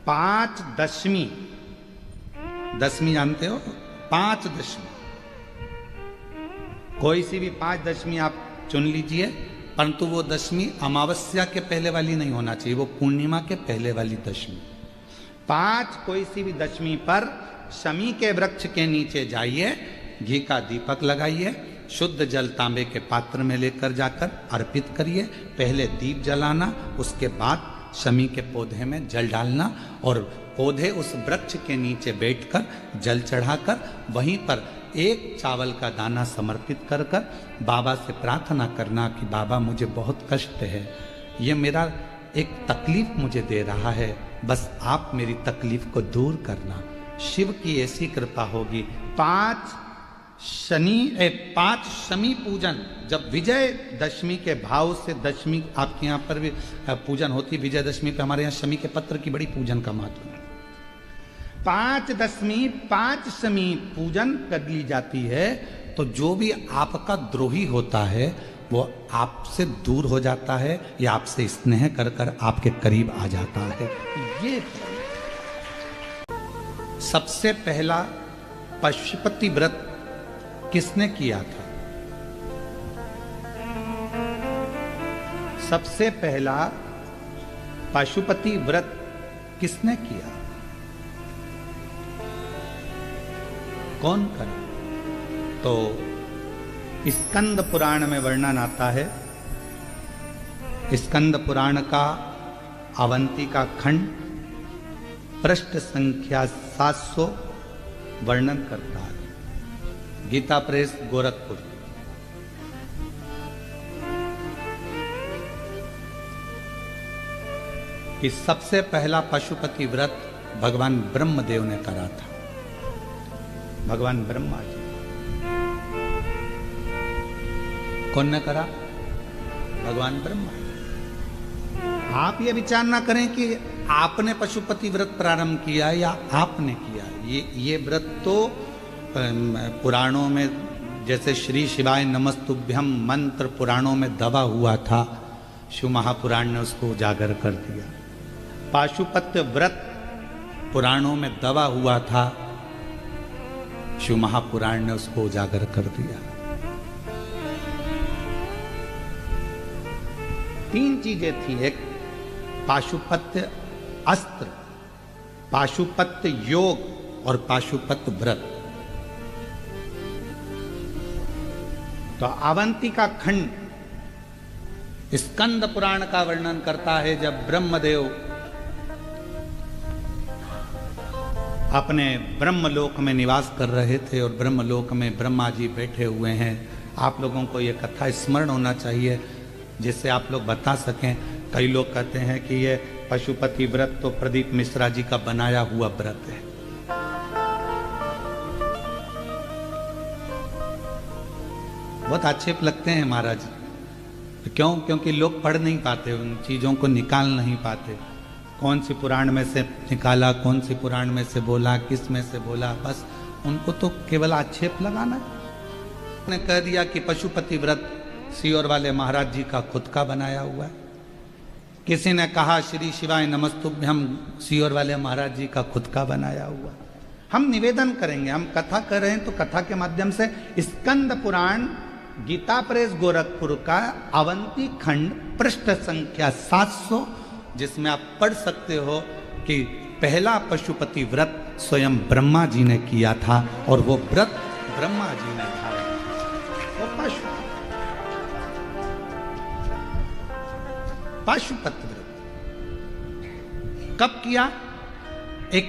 5 दशमी, दशमी जानते हो, 5 दशमी, कोई सी भी 5 दशमी आप चुन लीजिए, परंतु वो दशमी अमावस्या के पहले वाली नहीं होना चाहिए, वो पूर्णिमा के पहले वाली दशमी। 5 कोई सी भी दशमी पर शमी के वृक्ष के नीचे जाइए, घी का दीपक लगाइए, शुद्ध जल तांबे के पात्र में लेकर जाकर अर्पित करिए। पहले दीप जलाना, उसके बाद शमी के पौधे में जल डालना और पौधे उस वृक्ष के नीचे बैठकर जल चढ़ाकर वहीं पर एक चावल का दाना समर्पित कर कर बाबा से प्रार्थना करना कि बाबा मुझे बहुत कष्ट है, ये मेरा एक तकलीफ मुझे दे रहा है, बस आप मेरी तकलीफ को दूर करना। शिव की ऐसी कृपा होगी। 5 शमी पूजन, जब विजय दशमी के भाव से दशमी आपके यहाँ पर भी पूजन होती है, विजयदशमी पे हमारे यहाँ शमी के पत्र की बड़ी पूजन का महत्व है। 5 दशमी 5 शमी पूजन कर ली जाती है तो जो भी आपका द्रोही होता है वो आपसे दूर हो जाता है या आपसे स्नेह कर कर आपके करीब आ जाता है। ये सबसे पहला पशुपति व्रत किसने किया था? सबसे पहला पशुपति व्रत किसने किया? कौन करे? तो स्कंद पुराण में वर्णन आता है। स्कंद पुराण का अवंती का खंड पृष्ठ संख्या 700 वर्णन करता है। गीता प्रेस गोरखपुर। कि सबसे पहला पशुपति व्रत भगवान ब्रह्मदेव ने करा था। भगवान ब्रह्मा जी। कौन ने करा? भगवान ब्रह्मा जी। आप ये विचार ना करें कि आपने पशुपति व्रत प्रारंभ किया या आपने किया। ये व्रत तो पुराणों में, जैसे श्री शिवाय नमस्तुभ्यम मंत्र पुराणों में दबा हुआ था, शिव महापुराण ने उसको उजागर कर दिया। पाशुपत्य व्रत पुराणों में दबा हुआ था, शिव महापुराण ने उसको उजागर कर दिया। 3 चीजें थी। एक पाशुपत्य अस्त्र, पाशुपत्य योग और पाशुपत्य व्रत। तो अवंती का खंड स्कंद पुराण का वर्णन करता है, जब ब्रह्मदेव अपने ब्रह्मलोक में निवास कर रहे थे और ब्रह्मलोक में ब्रह्मा जी बैठे हुए हैं। आप लोगों को यह कथा स्मरण होना चाहिए जिससे आप लोग बता सकें। कई लोग कहते हैं कि ये पशुपति व्रत तो प्रदीप मिश्रा जी का बनाया हुआ व्रत है। बहुत आक्षेप लगते हैं महाराज। क्यों? क्योंकि लोग पढ़ नहीं पाते, उन चीज़ों को निकाल नहीं पाते। कौन सी पुराण में से निकाला, कौन सी पुराण में से बोला, किस में से बोला, बस उनको तो केवल आक्षेप लगाना है। उन्होंने कह दिया कि पशुपति व्रत सीहोर वाले महाराज जी का खुद का बनाया हुआ है। किसी ने कहा श्री शिवाय नमस्तुभ्यम सीहोर वाले महाराज जी का खुद का बनाया हुआ। हम निवेदन करेंगे, हम कथा कर रहे हैं तो कथा के माध्यम से स्कंद पुराण गीता प्रेस गोरखपुर का अवंती खंड पृष्ठ संख्या 700, जिसमें आप पढ़ सकते हो कि पहला पशुपति व्रत स्वयं ब्रह्मा जी ने किया था और वो व्रत ब्रह्मा जी ने धारण किया। वो पशुपति व्रत कब किया? एक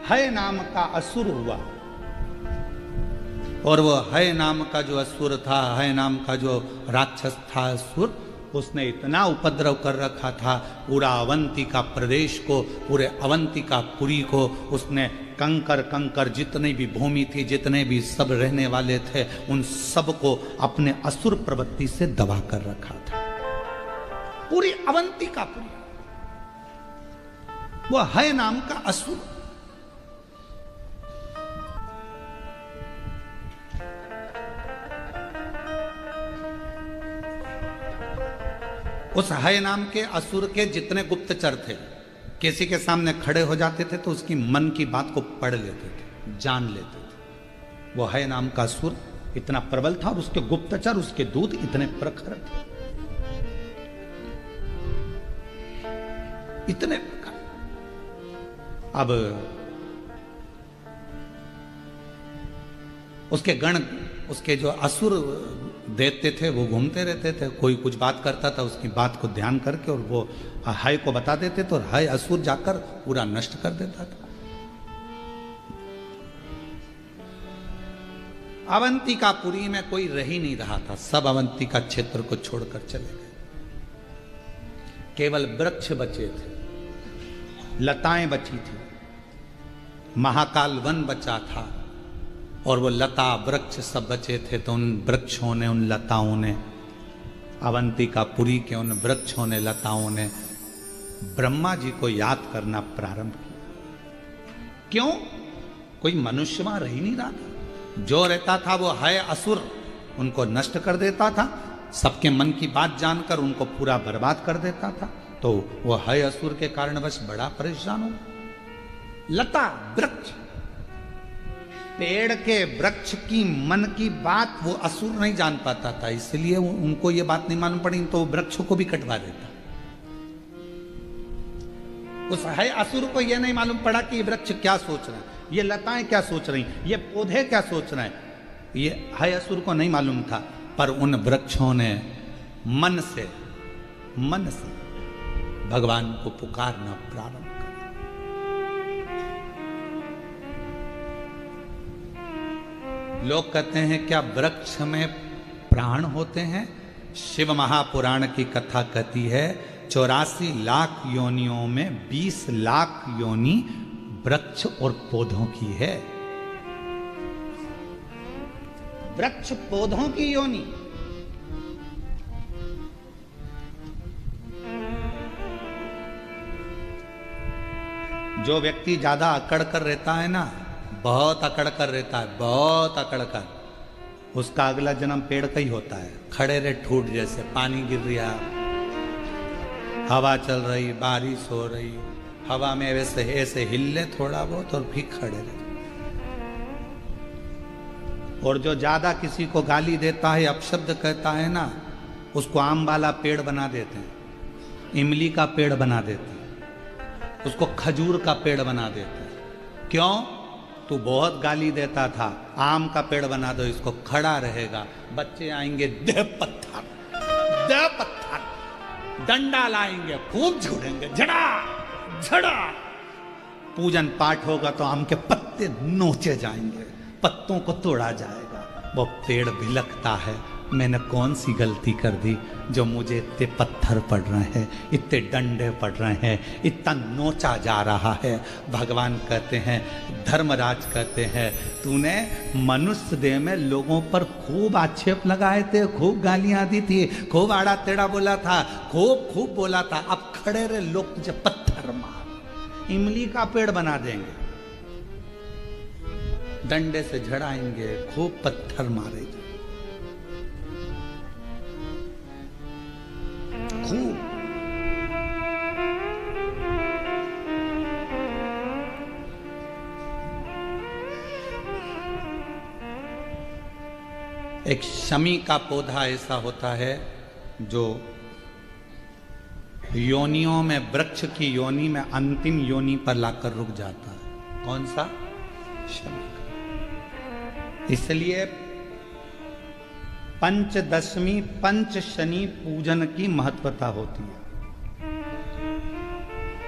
हय नाम का असुर हुआ और वो हय नाम का जो असुर था, हय नाम का जो राक्षस था असुर, उसने इतना उपद्रव कर रखा था पूरा अवंतिका प्रदेश को, पूरे अवंतिका पुरी को। उसने कंकर जितने भी भूमि थी, जितने भी सब रहने वाले थे, उन सब को अपने असुर प्रवृत्ति से दबा कर रखा था। पूरी अवंतिका पुरी, वो हय नाम का असुर। उस हय नाम के असुर के जितने गुप्तचर थे, किसी के सामने खड़े हो जाते थे तो उसकी मन की बात को पढ़ लेते थे, जान लेते थे। वो है नाम का असुर इतना प्रबल था और उसके गुप्तचर, उसके दूत इतने प्रखर थे, इतने प्रखर। अब उसके गण, उसके जो असुर देते थे वो घूमते रहते थे, कोई कुछ बात करता था उसकी बात को ध्यान करके और वो हाय को बता देते थे और हाय असुर जाकर पूरा नष्ट कर देता था। अवंतिकापुरी में कोई रह ही नहीं रहा था, सब अवंतिका क्षेत्र को छोड़कर चले गए। केवल वृक्ष बचे थे, लताएं बची थी, महाकाल वन बचा था और वो लता वृक्ष सब बचे थे। तो उन वृक्षों ने, उन लताओं ने, अवंतिकापुरी के उन वृक्षों ने, लताओं ने ब्रह्मा जी को याद करना प्रारंभ किया। क्यों? कोई मनुष्य वहां रह ही नहीं रहा था। जो रहता था वो है असुर, उनको नष्ट कर देता था, सबके मन की बात जानकर उनको पूरा बर्बाद कर देता था। तो वो है असुर के कारण बस बड़ा परेशान हो। लता वृक्ष, पेड़ के वृक्ष की मन की बात वो असुर नहीं जान पाता था, इसलिए उनको ये बात नहीं मालूम पड़ी तो वृक्ष को भी कटवा देता। उस है असुर को यह नहीं मालूम पड़ा कि ये वृक्ष क्या सोच रहे हैं, ये लताएं क्या सोच रही, ये पौधे क्या सोच रहे हैं, ये है असुर को नहीं मालूम था। पर उन वृक्षों ने मन से भगवान को पुकारना प्रारंभ किया। लोग कहते हैं क्या वृक्ष में प्राण होते हैं? शिव महापुराण की कथा कहती है 84 लाख योनियों में 20 लाख योनि वृक्ष और पौधों की है। वृक्ष पौधों की योनि। जो व्यक्ति ज्यादा अकड़ कर रहता है ना, बहुत अकड़ कर रहता है, बहुत अकड़ कर, उसका अगला जन्म पेड़ का ही होता है। खड़े रहे ठूट जैसे, पानी गिर रहा, हवा चल रही, बारिश हो रही, हवा में वैसे ऐसे हिले थोड़ा बहुत और फिर खड़े रहे। और जो ज्यादा किसी को गाली देता है, अपशब्द कहता है ना, उसको आम वाला पेड़ बना देते हैं, इमली का पेड़ बना देते हैं, उसको खजूर का पेड़ बना देते हैं। क्यों? तू बहुत गाली देता था, आम का पेड़ बना दो, इसको खड़ा रहेगा, बच्चे आएंगे दे पत्थर, डंडा लाएंगे, खूब झूलेंगे, झड़ा झड़ा, पूजन पाठ होगा तो आम के पत्ते नोचे जाएंगे, पत्तों को तोड़ा जाएगा। वो पेड़ भिलकता है, मैंने कौन सी गलती कर दी जो मुझे इतने पत्थर पड़ रहे हैं, इतने डंडे पड़ रहे हैं, इतना नोचा जा रहा है। भगवान कहते हैं, धर्मराज कहते हैं, तूने मनुष्य देह में लोगों पर खूब आक्षेप लगाए थे, खूब गालियां दी थी, खूब आड़ा टेढ़ा बोला था, खूब बोला था। अब खड़े रहे लोग तुझे पत्थर मार, इमली का पेड़ बना देंगे, डंडे से झड़ाएंगे, खूब पत्थर मारेंगे, खूब। एक शमी का पौधा ऐसा होता है जो योनियों में, वृक्ष की योनि में अंतिम योनि पर लाकर रुक जाता है। कौन सा? शमी का। इसलिए पंचदशमी पंच शनि पूजन की महत्वता होती है।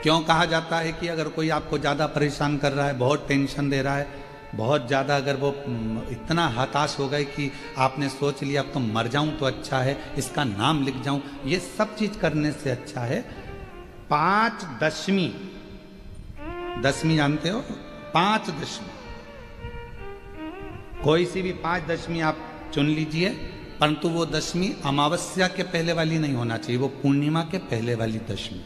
क्यों कहा जाता है कि अगर कोई आपको ज्यादा परेशान कर रहा है, बहुत टेंशन दे रहा है, बहुत ज्यादा अगर वो इतना हताश हो गए कि आपने सोच लिया अब तो मर जाऊं तो अच्छा है, इसका नाम लिख जाऊं, ये सब चीज करने से अच्छा है 5 दशमी, दशमी जानते हो? 5 दशमी, कोई सी भी 5 दशमी आप चुन लीजिए, परंतु वो दशमी अमावस्या के पहले वाली नहीं होना चाहिए, वो पूर्णिमा के पहले वाली दशमी।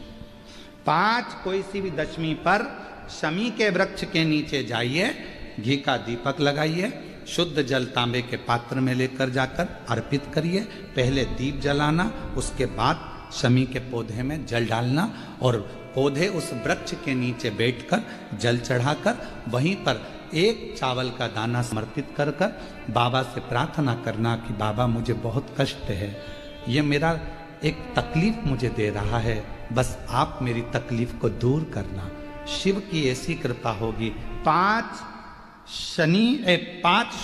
5 कोई सी भी दशमी पर शमी के वृक्ष के नीचे जाइए, घी का दीपक लगाइए, शुद्ध जल तांबे के पात्र में लेकर जाकर अर्पित करिए। पहले दीप जलाना, उसके बाद शमी के पौधे में जल डालना और पौधे उस वृक्ष के नीचे बैठकर जल चढ़ाकर वहीं पर एक चावल का दाना समर्पित कर कर बाबा से प्रार्थना करना कि बाबा मुझे बहुत कष्ट है, ये मेरा एक तकलीफ मुझे दे रहा है, बस आप मेरी तकलीफ को दूर करना। शिव की ऐसी कृपा होगी। 5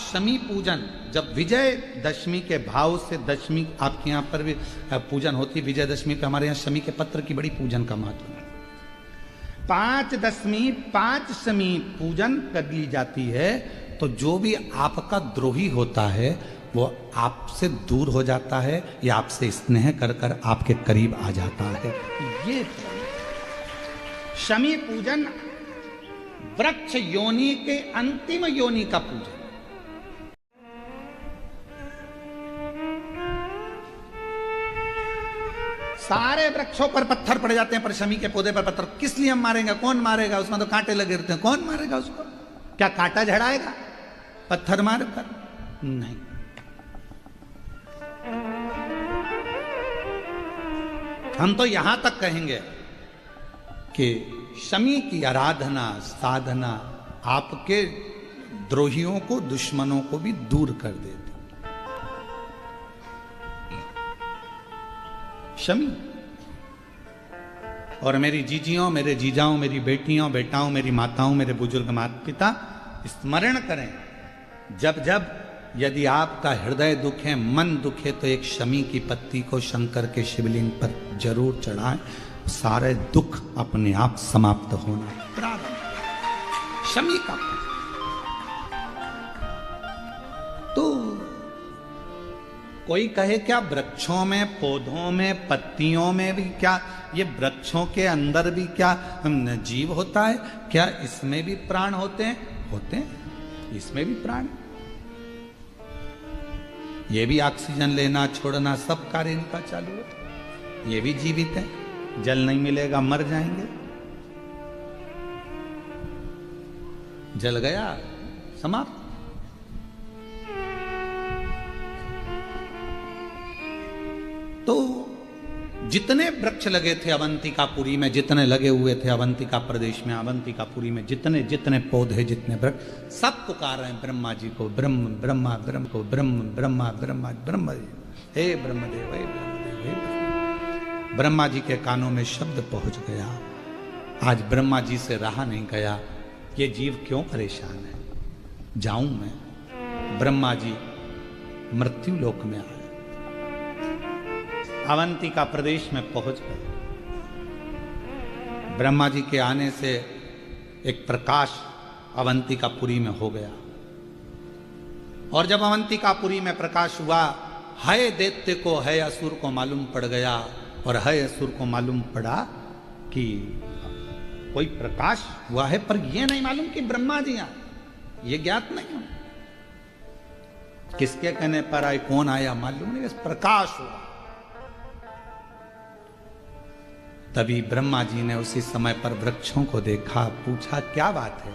शमी पूजन, जब विजय दशमी के भाव से, दशमी आपके यहाँ पर भी पूजन होती, विजयदशमी पे हमारे यहाँ शमी के पत्र की बड़ी पूजन का महत्व है। 5 शमी पूजन कर ली जाती है तो जो भी आपका द्रोही होता है वो आपसे दूर हो जाता है या आपसे स्नेह कर कर आपके करीब आ जाता है। ये शमी पूजन वृक्ष योनि के अंतिम योनि का पूजन। सारे वृक्षों पर पत्थर पड़ जाते हैं, पर शमी के पौधे पर पत्थर किस लिए हम मारेंगे? कौन मारेगा? उसमें तो कांटे लगे रहते हैं, कौन मारेगा उसको? क्या कांटा झड़ाएगा पत्थर मार कर? नहीं। हम तो यहां तक कहेंगे कि शमी की आराधना साधना आपके द्रोहियों को, दुश्मनों को भी दूर कर देती। शमी। और मेरी जीजियों, मेरे जीजाओं, मेरी बेटियों, बेटाओं, मेरी माताओं, मेरे बुजुर्ग माता पिता स्मरण करें, जब जब यदि आपका हृदय दुख है, मन दुख है, तो एक शमी की पत्ती को शंकर के शिवलिंग पर जरूर चढ़ाएं, सारे दुख अपने आप समाप्त होना प्रारंभ। शमी का तो कोई कहे क्या वृक्षों में, पौधों में, पत्तियों में भी क्या, ये वृक्षों के अंदर भी क्या जीव होता है? क्या इसमें भी प्राण होते हैं? होते हैं, इसमें भी प्राण। ये भी ऑक्सीजन लेना छोड़ना सब कार्य इनका चालू है, ये भी जीवित है। जल नहीं मिलेगा मर जाएंगे, जल गया समाप्त। तो जितने वृक्ष लगे थे अवंतिकापुरी में, जितने लगे हुए थे अवंतिका प्रदेश में, अवंतिकापुरी में जितने जितने पौधे, जितने वृक्ष, सब पुकार रहे हैं ब्रह्मा जी को, ब्रह्म ब्रह्मा, ब्रह्म को ब्रह्म, ब्रह्मा ब्रह्मा, ब्रह्म हे ब्रह्मदेव, हे ब्रह्मदेव, हे ब्रह्म। ब्रह्मा जी के कानों में शब्द पहुंच गया। आज ब्रह्मा जी से रहा नहीं गया, ये जीव क्यों परेशान है, जाऊं मैं। ब्रह्मा जी मृत्यु लोक में आए, अवंतिका प्रदेश में पहुंच गए। ब्रह्मा जी के आने से एक प्रकाश अवंतिकापुरी में हो गया, और जब अवंतिकापुरी में प्रकाश हुआ, है दैत्य को, है असुर को मालूम पड़ गया, और है असुर को मालूम पड़ा कि कोई प्रकाश हुआ है, पर यह नहीं मालूम कि ब्रह्मा जी आए, ये ज्ञात नहीं हो। किसके कहने पर आए, कौन आया मालूम नहीं, प्रकाश हुआ। तभी ब्रह्मा जी ने उसी समय पर वृक्षों को देखा, पूछा क्या बात है,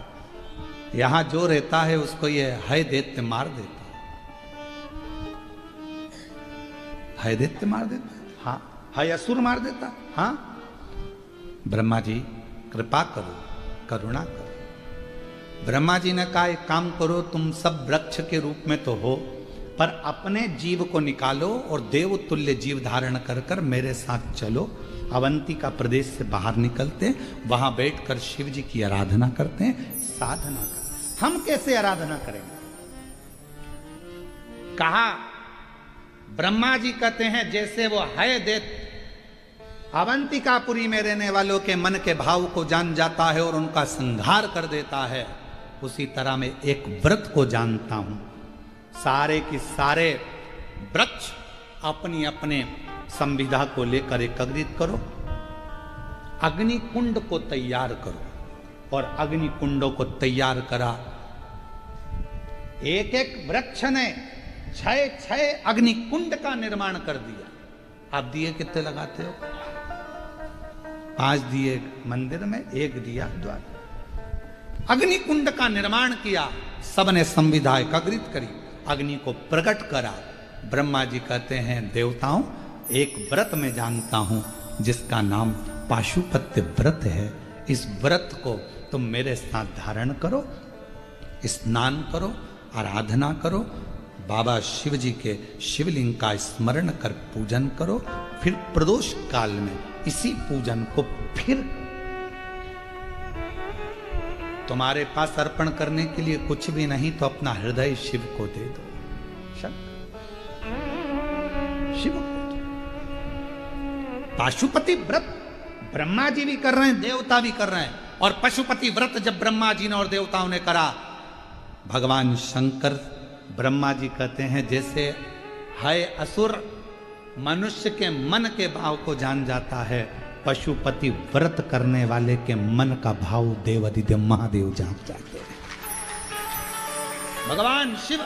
यहां जो रहता है उसको ये है दैत्य मार देता है दैत्य मार देता, हाँ है असुर मार देता, हाँ। ब्रह्मा जी कृपा करो, करुणा करो। ब्रह्मा जी ने कहा एक काम करो, तुम सब वृक्ष के रूप में तो हो, पर अपने जीव को निकालो और देव तुल्य जीव धारण कर कर मेरे साथ चलो। अवंतिका प्रदेश से बाहर निकलते, वहां बैठकर शिव जी की आराधना करते हैं, साधना करते हैं। हम कैसे आराधना करेंगे? कहा ब्रह्मा जी कहते हैं जैसे वो है दैत्य अवंतिकापुरी में रहने वालों के मन के भाव को जान जाता है और उनका संहार कर देता है, उसी तरह मैं एक व्रत को जानता हूं। सारे की सारे वृक्ष अपनी अपने संविधा को लेकर एकत्रित करो, अग्नि कुंड को तैयार करो, और अग्नि कुंडों को तैयार करा। एक एक वृक्ष ने 6 अग्नि कुंड का निर्माण कर दिया। आप दिए कितने लगाते हो? 5 दिए मंदिर में, 1 दिया द्वार। अग्नि कुंड का निर्माण किया, सबने संविधा एकत्रित करी, अग्नि को प्रकट करा। ब्रह्मा जी कहते हैं देवताओं, एक व्रत में जानता हूं जिसका नाम पाशुपत्य व्रत है, इस व्रत को तुम मेरे साथ धारण करो, स्नान करो, आराधना करो, बाबा शिव जी के शिवलिंग का स्मरण कर पूजन करो, फिर प्रदोष काल में इसी पूजन को फिर तुम्हारे पास अर्पण करने के लिए कुछ भी नहीं तो अपना हृदय शिव को दे दो। शिव को पाशुपति व्रत ब्रह्मा जी भी कर रहे हैं, देवता भी कर रहे हैं। और पशुपति व्रत जब ब्रह्मा जी ने और देवताओं ने करा, भगवान शंकर ब्रह्मा जी कहते हैं जैसे है असुर मनुष्य के मन के भाव को जान जाता है, पशुपति व्रत करने वाले के मन का भाव देवादिदेव महादेव जान जाते हैं। भगवान शिव,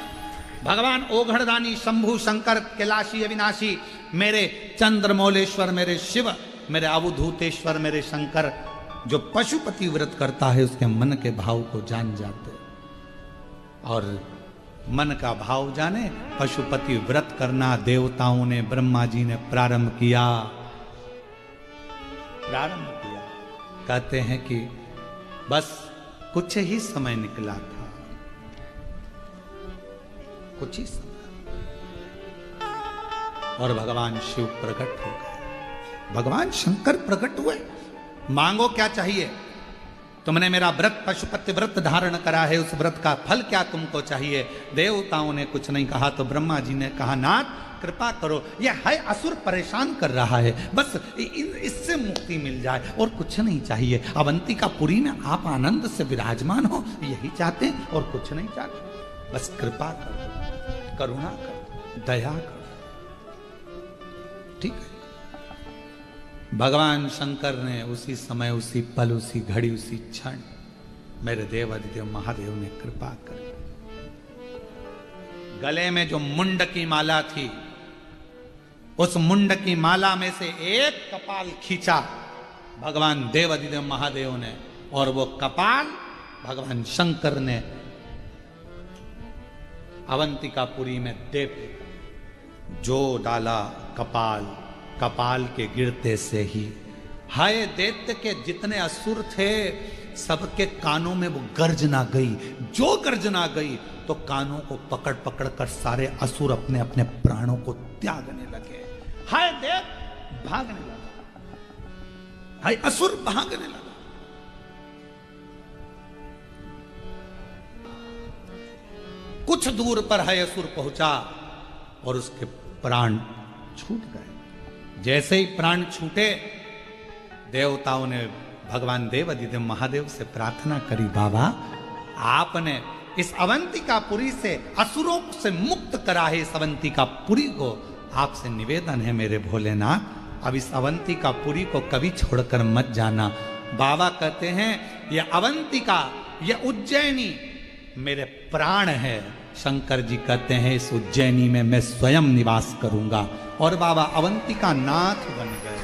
भगवान ओघड़दानी, शंभु, शंकर, कैलाशी, अविनाशी, मेरे चंद्रमौलेश्वर, मेरे शिव, मेरे अवधूतेश्वर, मेरे शंकर, जो पशुपति व्रत करता है उसके मन के भाव को जान जाते। और मन का भाव जाने, पशुपति व्रत करना देवताओं ने, ब्रह्मा जी ने प्रारंभ किया। कहते हैं कि बस कुछ ही समय निकला था, कुछ ही समय, और भगवान शिव प्रकट हो गए, भगवान शंकर प्रकट हुए। मांगो क्या चाहिए? तुमने मेरा व्रत पशुपति व्रत धारण करा है, उस व्रत का फल क्या तुमको चाहिए? देवताओं ने कुछ नहीं कहा तो ब्रह्मा जी ने कहा, नाथ कृपा करो, यह है असुर परेशान कर रहा है, बस इससे मुक्ति मिल जाए और कुछ नहीं चाहिए। अवंतिकापुरी में आप आनंद से विराजमान हो, यही चाहते हैं और कुछ नहीं चाहते। बस कृपा करो, करुणा करो, दया करो। ठीक है। भगवान शंकर ने उसी समय, उसी पल, उसी घड़ी, उसी क्षण मेरे देवादिदेव महादेव ने कृपा कर, गले में जो मुंड की माला थी, उस मुंड की माला में से एक कपाल खींचा भगवान देवादिदेव महादेव ने, और वो कपाल भगवान शंकर ने अवंतिकापुरी में दे जो डाला कपाल, कपाल के गिरते से ही हाय दैत्य के जितने असुर थे सबके कानों में वो गर्जना गई। जो गर्जना गई तो कानों को पकड़ पकड़ कर सारे असुर अपने अपने प्राणों को त्यागने लगे। हाय दैत्य भागने लगा, हाय असुर भागने लगा। कुछ दूर पर हाय असुर पहुंचा और उसके प्राण छूट गए। जैसे ही प्राण छूटे, देवताओं ने भगवान देवादिदेव महादेव से प्रार्थना करी, बाबा आपने इस अवंतिकापुरी से असुरों से मुक्त करा है, इस अवंतिकापुरी को आपसे निवेदन है मेरे भोलेनाथ, अब इस अवंतिकापुरी को कभी छोड़कर मत जाना। बाबा कहते हैं ये अवंतिका, ये उज्जैनी मेरे प्राण है। शंकर जी कहते हैं इस उज्जैनी में मैं स्वयं निवास करूंगा। और बाबा अवंतिका नाथ बन गए,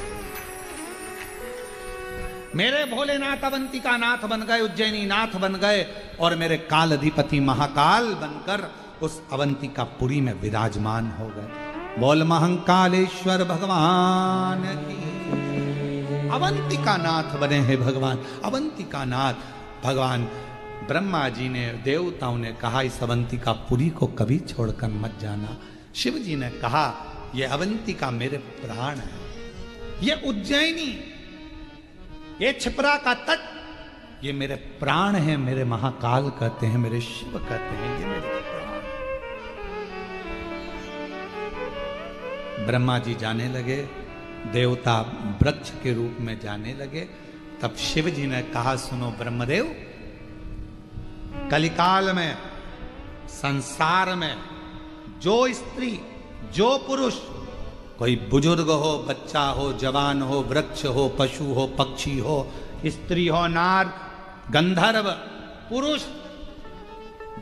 मेरे भोलेनाथ अवंतिका नाथ बन गए, उज्जैनी नाथ बन गए, और मेरे काल अधिपति महाकाल बनकर उस अवंतिकापुरी में विराजमान हो गए। बोल महंकालेश्वर भगवान की। अवंतिका नाथ बने हैं भगवान, अवंतिका नाथ। भगवान ब्रह्मा जी ने, देवताओं ने कहा इस अवंतिकापुरी को कभी छोड़कर मत जाना। शिव जी ने कहा ये अवंतिका मेरे प्राण है, ये उज्जैनी, ये छिपरा का तट, ये मेरे प्राण हैं। मेरे महाकाल कहते हैं, मेरे शिव कहते हैं ये मेरे प्राण। ब्रह्मा जी जाने लगे, देवता वृक्ष के रूप में जाने लगे। तब शिव जी ने कहा, सुनो ब्रह्मदेव, कलिकाल में संसार में जो स्त्री, जो पुरुष, कोई बुजुर्ग हो, बच्चा हो, जवान हो, वृक्ष हो, पशु हो, पक्षी हो, स्त्री हो, नार, गंधर्व, पुरुष,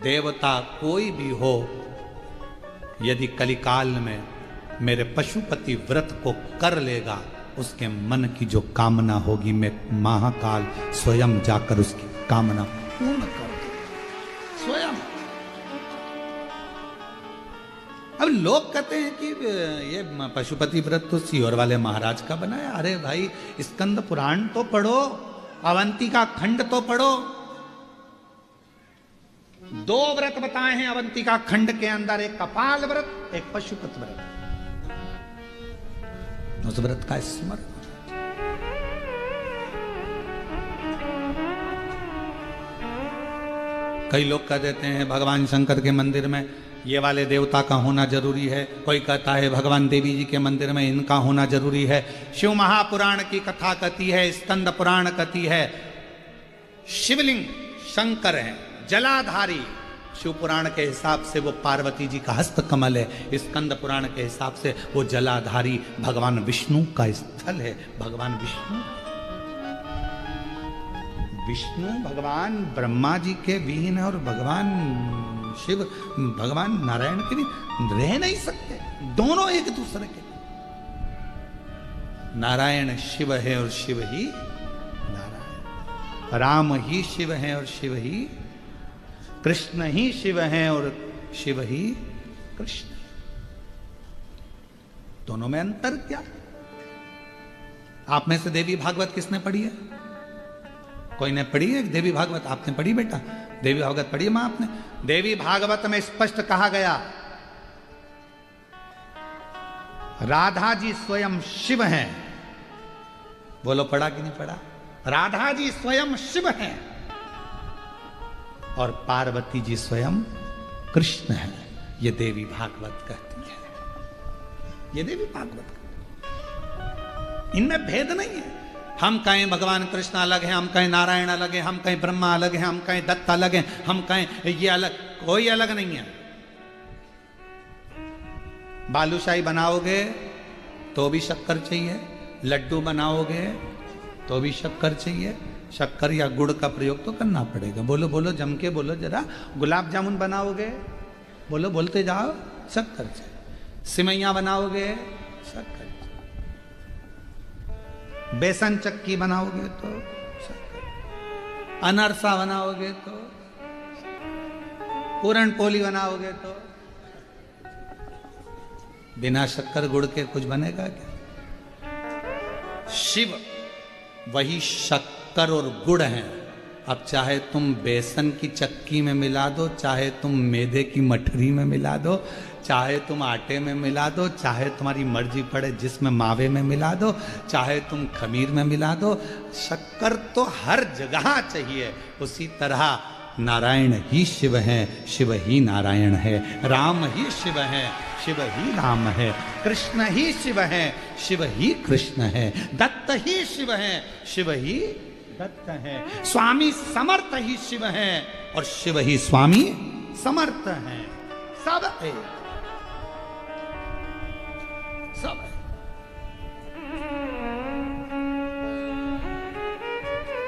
देवता, कोई भी हो, यदि कलिकाल में मेरे पशुपति व्रत को कर लेगा, उसके मन की जो कामना होगी मैं महाकाल स्वयं जाकर उसकी कामना पूर्ण कर दूं। स्वयं अब लोग कहते हैं कि ये पशुपति व्रत तो सीहोर वाले महाराज का बनाया। अरे भाई स्कंद पुराण तो पढ़ो, अवंतिका खंड तो पढ़ो। 2 व्रत बताए हैं अवंतिका खंड के अंदर, एक कपाल व्रत, एक पशुपति व्रत। उस व्रत का स्मरण। कई लोग कह देते हैं भगवान शंकर के मंदिर में ये वाले देवता का होना जरूरी है, कोई कहता है भगवान देवी जी के मंदिर में इनका होना जरूरी है। शिव महापुराण की कथा कहती है, स्कंद पुराण कहती है शिवलिंग शंकर है, जलाधारी। शिव पुराण के हिसाब से वो पार्वती जी का हस्त कमल है, स्कंद पुराण के हिसाब से वो जलाधारी भगवान विष्णु का स्थल है। भगवान विष्णु भगवान ब्रह्मा जी के विहीन है और भगवान शिव भगवान नारायण के भी रह नहीं सकते, दोनों एक दूसरे के। नारायण शिव है और शिव ही नारायण, राम ही शिव है और शिव ही कृष्ण ही शिव है और शिव ही कृष्ण। दोनों में अंतर क्या? आप में से देवी भागवत किसने पढ़ी है? कोई ने पढ़ी है देवी भागवत? आपने पढ़ी बेटा? देवी भागवत पढ़ी है मां आपने? देवी भागवत में स्पष्ट कहा गया राधा जी स्वयं शिव हैं। बोलो पढ़ा कि नहीं पढ़ा? राधा जी स्वयं शिव हैं और पार्वती जी स्वयं कृष्ण हैं। ये देवी भागवत कहती है, ये देवी भागवत कहती है। इनमें भेद नहीं है। हम कहें भगवान कृष्ण अलग है, हम कहें नारायण अलग है, हम कहें ब्रह्मा अलग है, हम कहें दत्त अलग है, हम कहें ये अलग, कोई अलग नहीं है। बालूशाही बनाओगे तो भी शक्कर चाहिए, लड्डू बनाओगे तो भी शक्कर चाहिए। शक्कर या गुड़ का प्रयोग तो करना पड़ेगा। बोलो बोलो जम के बोलो जरा। गुलाब जामुन बनाओगे, बोलो बोलते जाओ, शक्कर चाहिए। सिमैया बनाओगे, शक्कर। बेसन चक्की बनाओगे तो शक्कर, अनरसा बनाओगे तो, पूरण पोली बनाओगे तो, बिना शक्कर गुड़ के कुछ बनेगा क्या? शिव वही शक्कर और गुड़ हैं। अब चाहे तुम बेसन की चक्की में मिला दो, चाहे तुम मैदे की मठरी में मिला दो, चाहे तुम आटे में मिला दो, चाहे तुम्हारी मर्जी पड़े जिसमें मावे में मिला दो, चाहे तुम खमीर में मिला दो, शक्कर तो हर जगह चाहिए। उसी तरह नारायण ही शिव हैं, शिव ही नारायण है। राम ही शिव है, शिव ही राम है। कृष्ण ही शिव है, शिव ही कृष्ण है। दत्त ही शिव है, शिव ही दत्त है। स्वामी समर्थ ही शिव है और शिव ही स्वामी समर्थ है। सब है, सब है।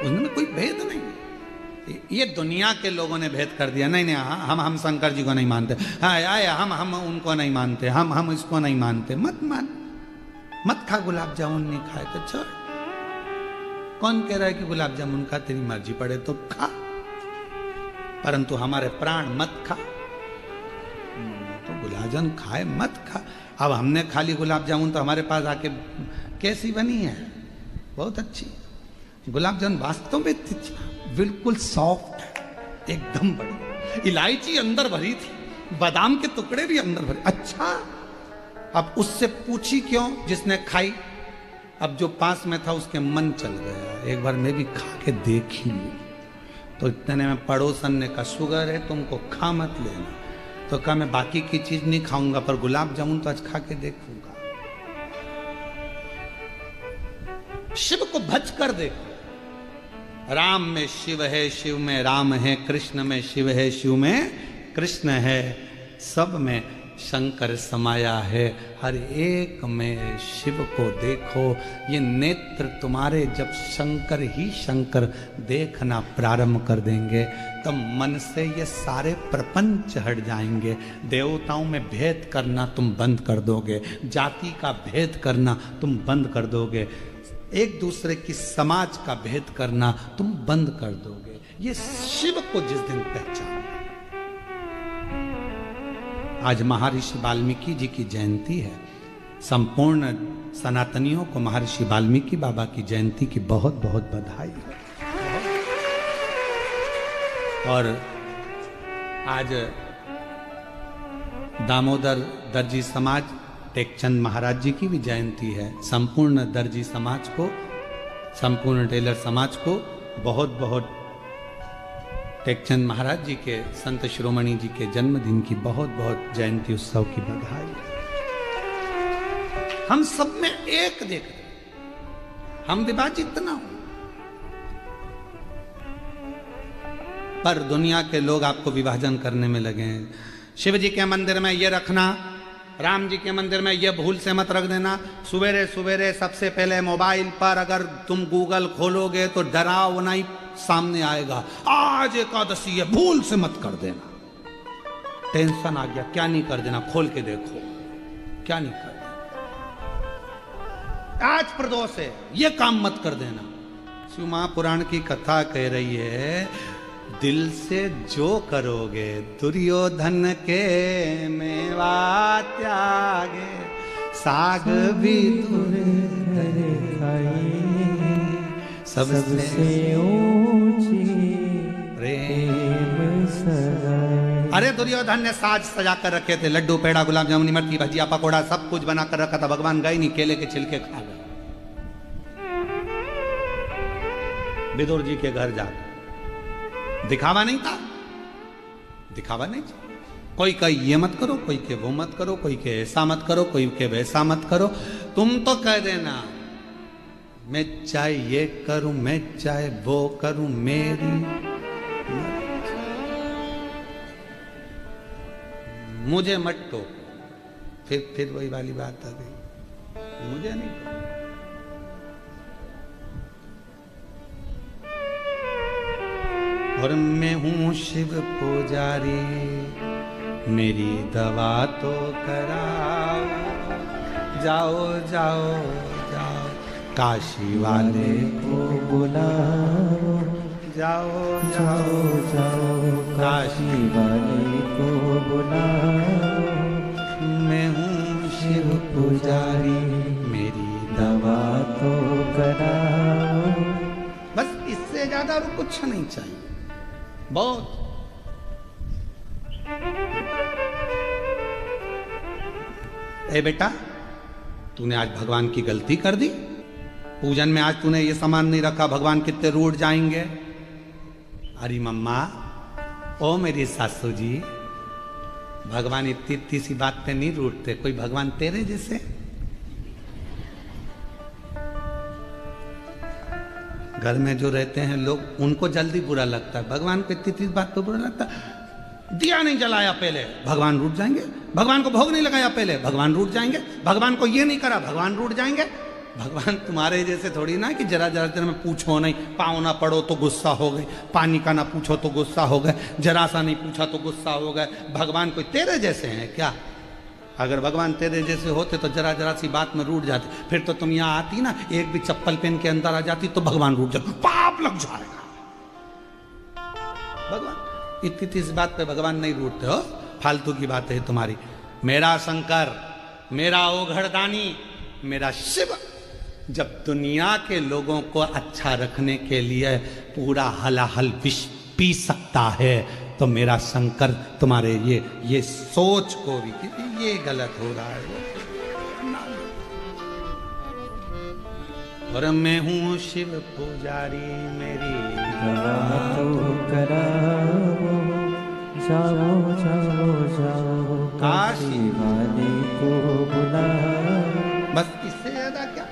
उसमें कोई भेद नहीं। ये दुनिया के लोगों ने भेद कर दिया। नहीं नहीं, हम शंकर जी को नहीं मानते, हम उनको नहीं मानते, हम इसको नहीं मानते। मत मान, मत खा गुलाब जामुन, नहीं खाए तो छोड़। कौन कह रहा है कि गुलाब जामुन खा, तेरी मर्जी पड़े तो खा, परंतु हमारे प्राण मत खा। तो गुलाब जामुन खाए मत खा। अब हमने खा ली गुलाब जामुन तो हमारे पास आके कैसी बनी है? बहुत अच्छी गुलाब जामुन, वास्तव में बिल्कुल सॉफ्ट है, एकदम बढ़िया। इलायची अंदर भरी थी, बादाम के टुकड़े भी अंदर भरे। अच्छा, अब उससे पूछी क्यों जिसने खाई? अब जो पास में था उसके मन चल गया, एक बार मैं भी खा के देखी। तो इतने में पड़ोसन ने कहा शुगर है तुमको, खा मत लेना। तो कहा मैं बाकी की चीज नहीं खाऊंगा पर गुलाब जामुन तो आज खा के देखूंगा। शिव को भज कर देखो। राम में शिव है, शिव में राम है, कृष्ण में शिव है, शिव में कृष्ण है, सब में शंकर समाया है। हर एक में शिव को देखो। ये नेत्र तुम्हारे जब शंकर ही शंकर देखना प्रारंभ कर देंगे तब मन से ये सारे प्रपंच हट जाएंगे। देवताओं में भेद करना तुम बंद कर दोगे, जाति का भेद करना तुम बंद कर दोगे, एक दूसरे की समाज का भेद करना तुम बंद कर दोगे। ये शिव को जिस दिन पहचान, आज महर्षि वाल्मीकि जी की जयंती है। संपूर्ण सनातनियों को महर्षि वाल्मीकि बाबा की जयंती की बहुत बहुत बधाई है। और आज दामोदर दर्जी समाज टेकचंद महाराज जी की भी जयंती है। संपूर्ण दर्जी समाज को, संपूर्ण टेलर समाज को बहुत बहुत टेकचंद महाराज जी के, संत शिरोमणि जी के जन्मदिन की बहुत बहुत जयंती उत्सव की बधाई। हम सब में एक देख रहे, हम विभाजित ना हो, पर दुनिया के लोग आपको विभाजन करने में लगे हैं। शिव जी के मंदिर में ये रखना, राम जी के मंदिर में ये भूल से मत रख देना। सवेरे सवेरे सबसे पहले मोबाइल पर अगर तुम गूगल खोलोगे तो डरावना ही सामने आएगा, आज एकादशी है, भूल से मत कर देना। टेंशन आ गया, क्या नहीं कर देना, खोल के देखो क्या नहीं कर देना। आज प्रदोष है, ये काम मत कर देना। शिव महापुराण की कथा कह रही है, दिल से जो करोगे दुर्योधन के मेवा त्यागे, साग भी सबसे ऊंची प्रेम सगाई। अरे दुर्योधन ने साज सजा कर रखे थे, लड्डू पेड़ा गुलाब जामुन इमरती भजिया पकोड़ा सब कुछ बना कर रखा था। भगवान गए नहीं, केले के छिलके खा गए। विदुर जी के घर जाकर दिखावा नहीं था, दिखावा नहीं था। कोई कहे ये मत करो, कोई के वो मत करो, कोई के ऐसा मत करो, कोई के वैसा मत करो। तुम तो कह देना, मैं चाहे ये करूं, मैं चाहे वो करूं, मेरी मुझे मत टोको। फिर वही वाली बात आ गई, मुझे नहीं टोको। और मैं हूं शिव पुजारी, मेरी दवा तो कराओ। जाओ जाओ जाओ काशी वाले को बुलाओ, जाओ जाओ जाओ काशी वाले को बुलाओ। मैं हूं शिव पुजारी, मेरी दवा तो कराओ। बस इससे ज्यादा और कुछ नहीं चाहिए। बहुत ए बेटा, तूने आज भगवान की गलती कर दी। पूजन में आज तूने ये सामान नहीं रखा, भगवान कितने रूठ जाएंगे। अरे मम्मा, ओ मेरी सासू जी, भगवान इतनी इतनी सी बात पे नहीं रूठते। कोई भगवान तेरे जैसे? घर में जो रहते हैं लोग, उनको जल्दी बुरा लगता है, भगवान को इतनी बात तो बुरा लगता है। दिया नहीं जलाया पहले, भगवान रूठ जाएंगे। भगवान को भोग नहीं लगाया पहले, भगवान रूठ जाएंगे। भगवान को ये नहीं करा, भगवान रूठ जाएंगे। भगवान तुम्हारे जैसे थोड़ी ना कि जरा जरा देर में पूछो नहीं, पाँव ना पड़ो तो गुस्सा हो गए, पानी का ना पूछो तो गुस्सा हो गए, जरा सा नहीं पूछा तो गुस्सा हो गए। भगवान कोई तेरे जैसे हैं क्या? अगर भगवान तेरे जैसे होते तो जरा जरा सी बात में रूठ जाते। फिर तो तुम यहाँ आती ना, एक भी चप्पल पहन के अंदर आ जाती तो भगवान रूठ जाते, पाप लग जाएगा। भगवान इतनी सी बात पे भगवान नहीं रूठते हो, फालतू की बात है तुम्हारी। मेरा शंकर, मेरा ओघड़दानी, मेरा शिव जब दुनिया के लोगों को अच्छा रखने के लिए पूरा हलाहल विष पी सकता है, तो मेरा शंकर तुम्हारे ये सोच को भी कि ये गलत हो रहा है। और मैं हूँ शिव पुजारी, मेरी दवा तो कराओ। जाओ जाओ जाओ काशी वाले को बुलाओ। बस इससे ज्यादा क्या?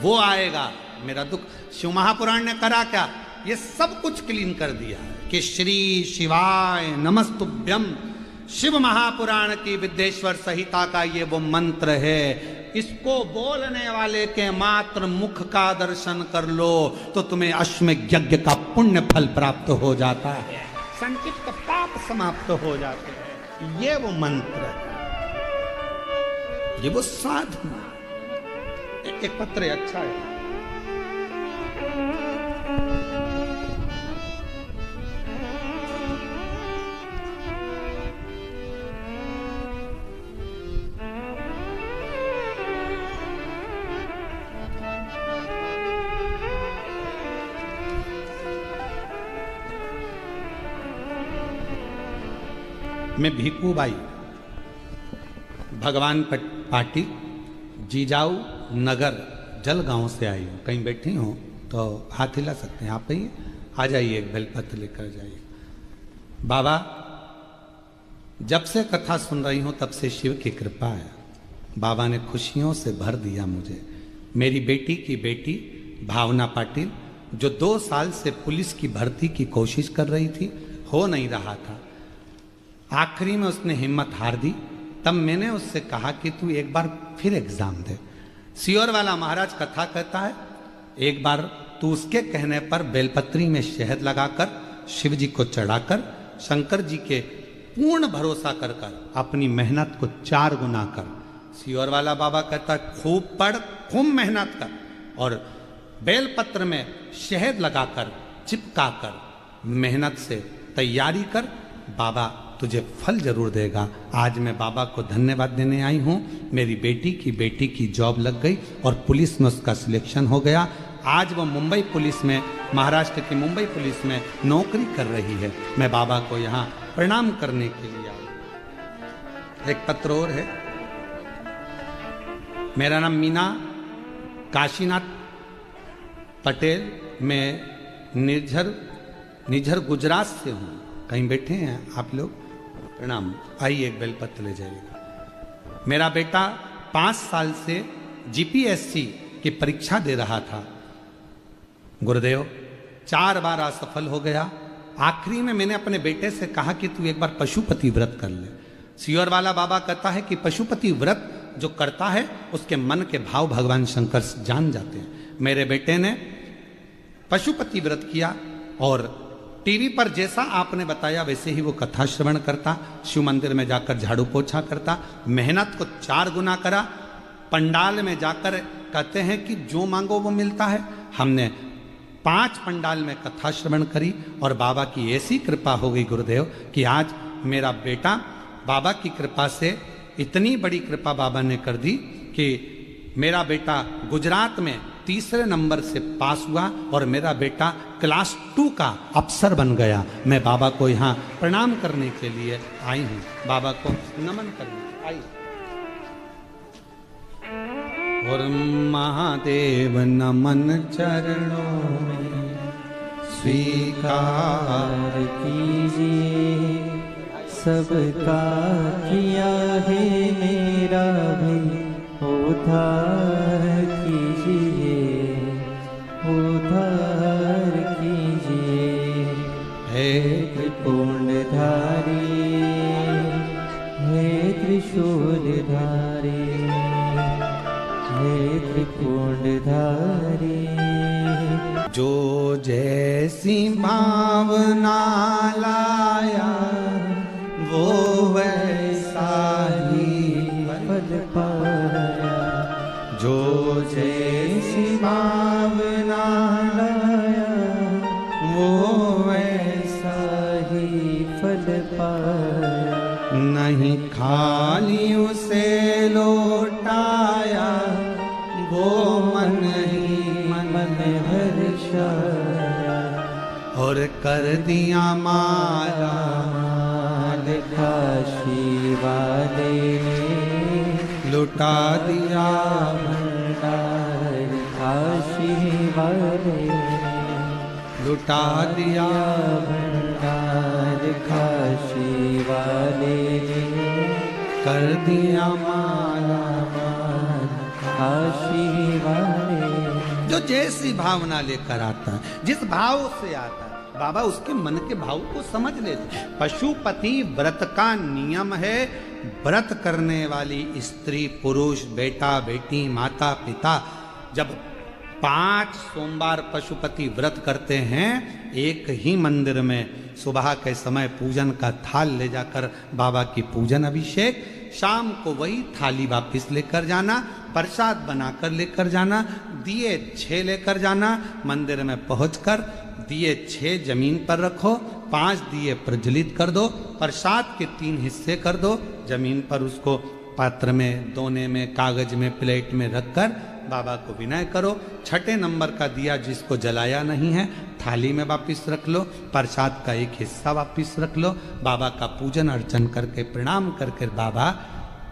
वो आएगा मेरा दुख। शिव महापुराण ने करा क्या? ये सब कुछ क्लीन कर दिया कि श्री शिवाय नमस्तुभ्यम। शिव महापुराण की विद्येश्वर संहिता का ये वो मंत्र है। इसको बोलने वाले के मात्र मुख का दर्शन कर लो तो तुम्हें अश्वमेध यज्ञ का पुण्य फल प्राप्त हो जाता है, संचित पाप समाप्त हो जाते हैं। ये वो मंत्र है, ये वो साधना। एक पत्र अच्छा है। मैं भीकूबाई भगवान पाटिल जीजाऊ नगर जलगांव से आई हूँ। कहीं बैठी हूँ तो हाथ हिला सकते हैं, आप ही आ जाइए, एक बेलपत्र लेकर जाइए। बाबा, जब से कथा सुन रही हूँ तब से शिव की कृपा है। बाबा ने खुशियों से भर दिया मुझे। मेरी बेटी की बेटी भावना पाटिल, जो 2 साल से पुलिस की भर्ती की कोशिश कर रही थी, हो नहीं रहा था, आखिरी में उसने हिम्मत हार दी। तब मैंने उससे कहा कि तू एक बार फिर एग्जाम दे। सियोर वाला महाराज कथा कहता है, एक बार तू उसके कहने पर बेलपत्री में शहद लगाकर शिव जी को चढ़ाकर शंकर जी के पूर्ण भरोसा कर अपनी मेहनत को 4 गुना कर। सियोर वाला बाबा कहता है, खूब पढ़, खूब मेहनत कर और बेलपत्र में शहद लगाकर चिपकाकर मेहनत से तैयारी कर, बाबा तुझे फल जरूर देगा। आज मैं बाबा को धन्यवाद देने आई हूँ। मेरी बेटी की जॉब लग गई और पुलिस में उसका सिलेक्शन हो गया। आज वो मुंबई पुलिस में, महाराष्ट्र की मुंबई पुलिस में नौकरी कर रही है। मैं बाबा को यहाँ प्रणाम करने के लिए आई। एक पत्र और है। मेरा नाम मीना काशीनाथ पटेल, मैं निझर गुजरात से हूँ। कहीं बैठे हैं आप लोग? प्रणाम, आइए एक बेलपत्र ले जाइएगा। मेरा बेटा 5 साल से जीपीएससी की परीक्षा दे रहा था। गुरुदेव 4 बार असफल हो गया। आखिरी में मैंने अपने बेटे से कहा कि तू एक बार पशुपति व्रत कर ले। सियोर वाला बाबा कहता है कि पशुपति व्रत जो करता है उसके मन के भाव भगवान शंकर जान जाते हैं। मेरे बेटे ने पशुपति व्रत किया और टीवी पर जैसा आपने बताया वैसे ही वो कथा श्रवण करता, शिव मंदिर में जाकर झाड़ू पोछा करता, मेहनत को 4 गुना करा। पंडाल में जाकर कहते हैं कि जो मांगो वो मिलता है। हमने 5 पंडाल में कथा श्रवण करी और बाबा की ऐसी कृपा हो गई गुरुदेव कि आज मेरा बेटा, बाबा की कृपा से इतनी बड़ी कृपा बाबा ने कर दी कि मेरा बेटा गुजरात में 3रे नंबर से पास हुआ और मेरा बेटा क्लास 2 का अफसर बन गया। मैं बाबा को यहाँ प्रणाम करने के लिए आई हूँ, बाबा को नमन करने आई। और महादेव नमन चरणों में स्वीकार कीजिए, सबका किया है मेरा भी उद्धार कीजिए, उद्धार कीजिए। हे त्रिपुंडधारी, हे त्रिशूलधारी, हे त्रिपुंडधारी। जो जैसी भावना लाया वो वैसा ही फल पाया, जो जैसी भावना लाया वो वैसा ही फल पाया। नहीं खाली उसे लौटाया, वो मन ही मन हर्षाया और कर दिया माला काशी वाले ने लुटा दिया भंडार, काशी वाले लुटा दिया भंडार, काशी वाले ने कर दिया माला माल, काशी वाले। जो जैसी भावना लेकर आता है, जिस भाव से आता है, बाबा उसके मन के भाव को समझ लेते। पशुपति व्रत का नियम है, व्रत करने वाली स्त्री पुरुष, बेटा बेटी, माता पिता जब 5 सोमवार पशुपति व्रत करते हैं, एक ही मंदिर में सुबह के समय पूजन का थाल ले जाकर बाबा की पूजन अभिषेक, शाम को वही थाली वापस लेकर जाना, प्रसाद बनाकर लेकर जाना, दिए 6 लेकर जाना, मंदिर में पहुंचकर दिए 6 जमीन पर रखो, 5 दिए प्रज्वलित कर दो, प्रसाद के 3 हिस्से कर दो, जमीन पर उसको पात्र में, दोने में, कागज में, प्लेट में रखकर बाबा को विनय करो। 6ठे नंबर का दिया जिसको जलाया नहीं है थाली में वापिस रख लो, प्रसाद का एक हिस्सा वापिस रख लो, बाबा का पूजन अर्चन करके प्रणाम करके, बाबा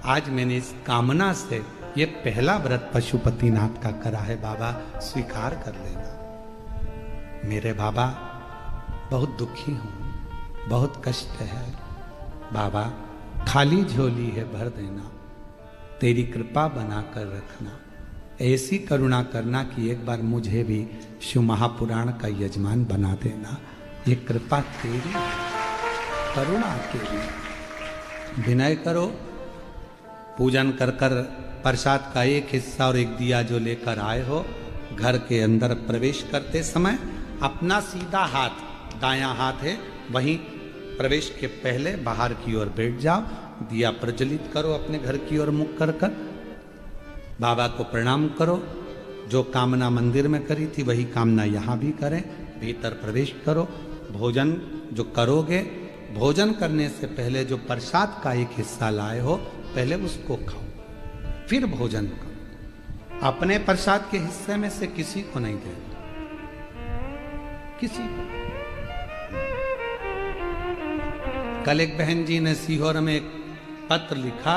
आज मैंने इस कामना से ये पहला व्रत पशुपतिनाथ का करा है, बाबा स्वीकार कर लेना। मेरे बाबा बहुत दुखी हूं, बहुत कष्ट है बाबा, खाली झोली है भर देना, तेरी कृपा बना कर रखना, ऐसी करुणा करना कि एक बार मुझे भी शिव महापुराण का यजमान बना देना। ये कृपा तेरी है, करुणा तेरी। विनय करो, पूजन कर कर प्रसाद का एक हिस्सा और एक दिया जो लेकर आए हो, घर के अंदर प्रवेश करते समय अपना सीधा हाथ, दायां हाथ है, वहीं प्रवेश के पहले बाहर की ओर बैठ जाओ, दिया प्रज्वलित करो अपने घर की ओर मुख कर कर, बाबा को प्रणाम करो। जो कामना मंदिर में करी थी वही कामना यहाँ भी करें, भीतर प्रवेश करो। भोजन जो करोगे, भोजन करने से पहले जो प्रसाद का एक हिस्सा लाए हो, पहले उसको खाओ, फिर भोजन करो। अपने प्रसाद के हिस्से में से किसी को नहीं देना, किसी को। कल एक बहन जी ने सीहोर में एक पत्र लिखा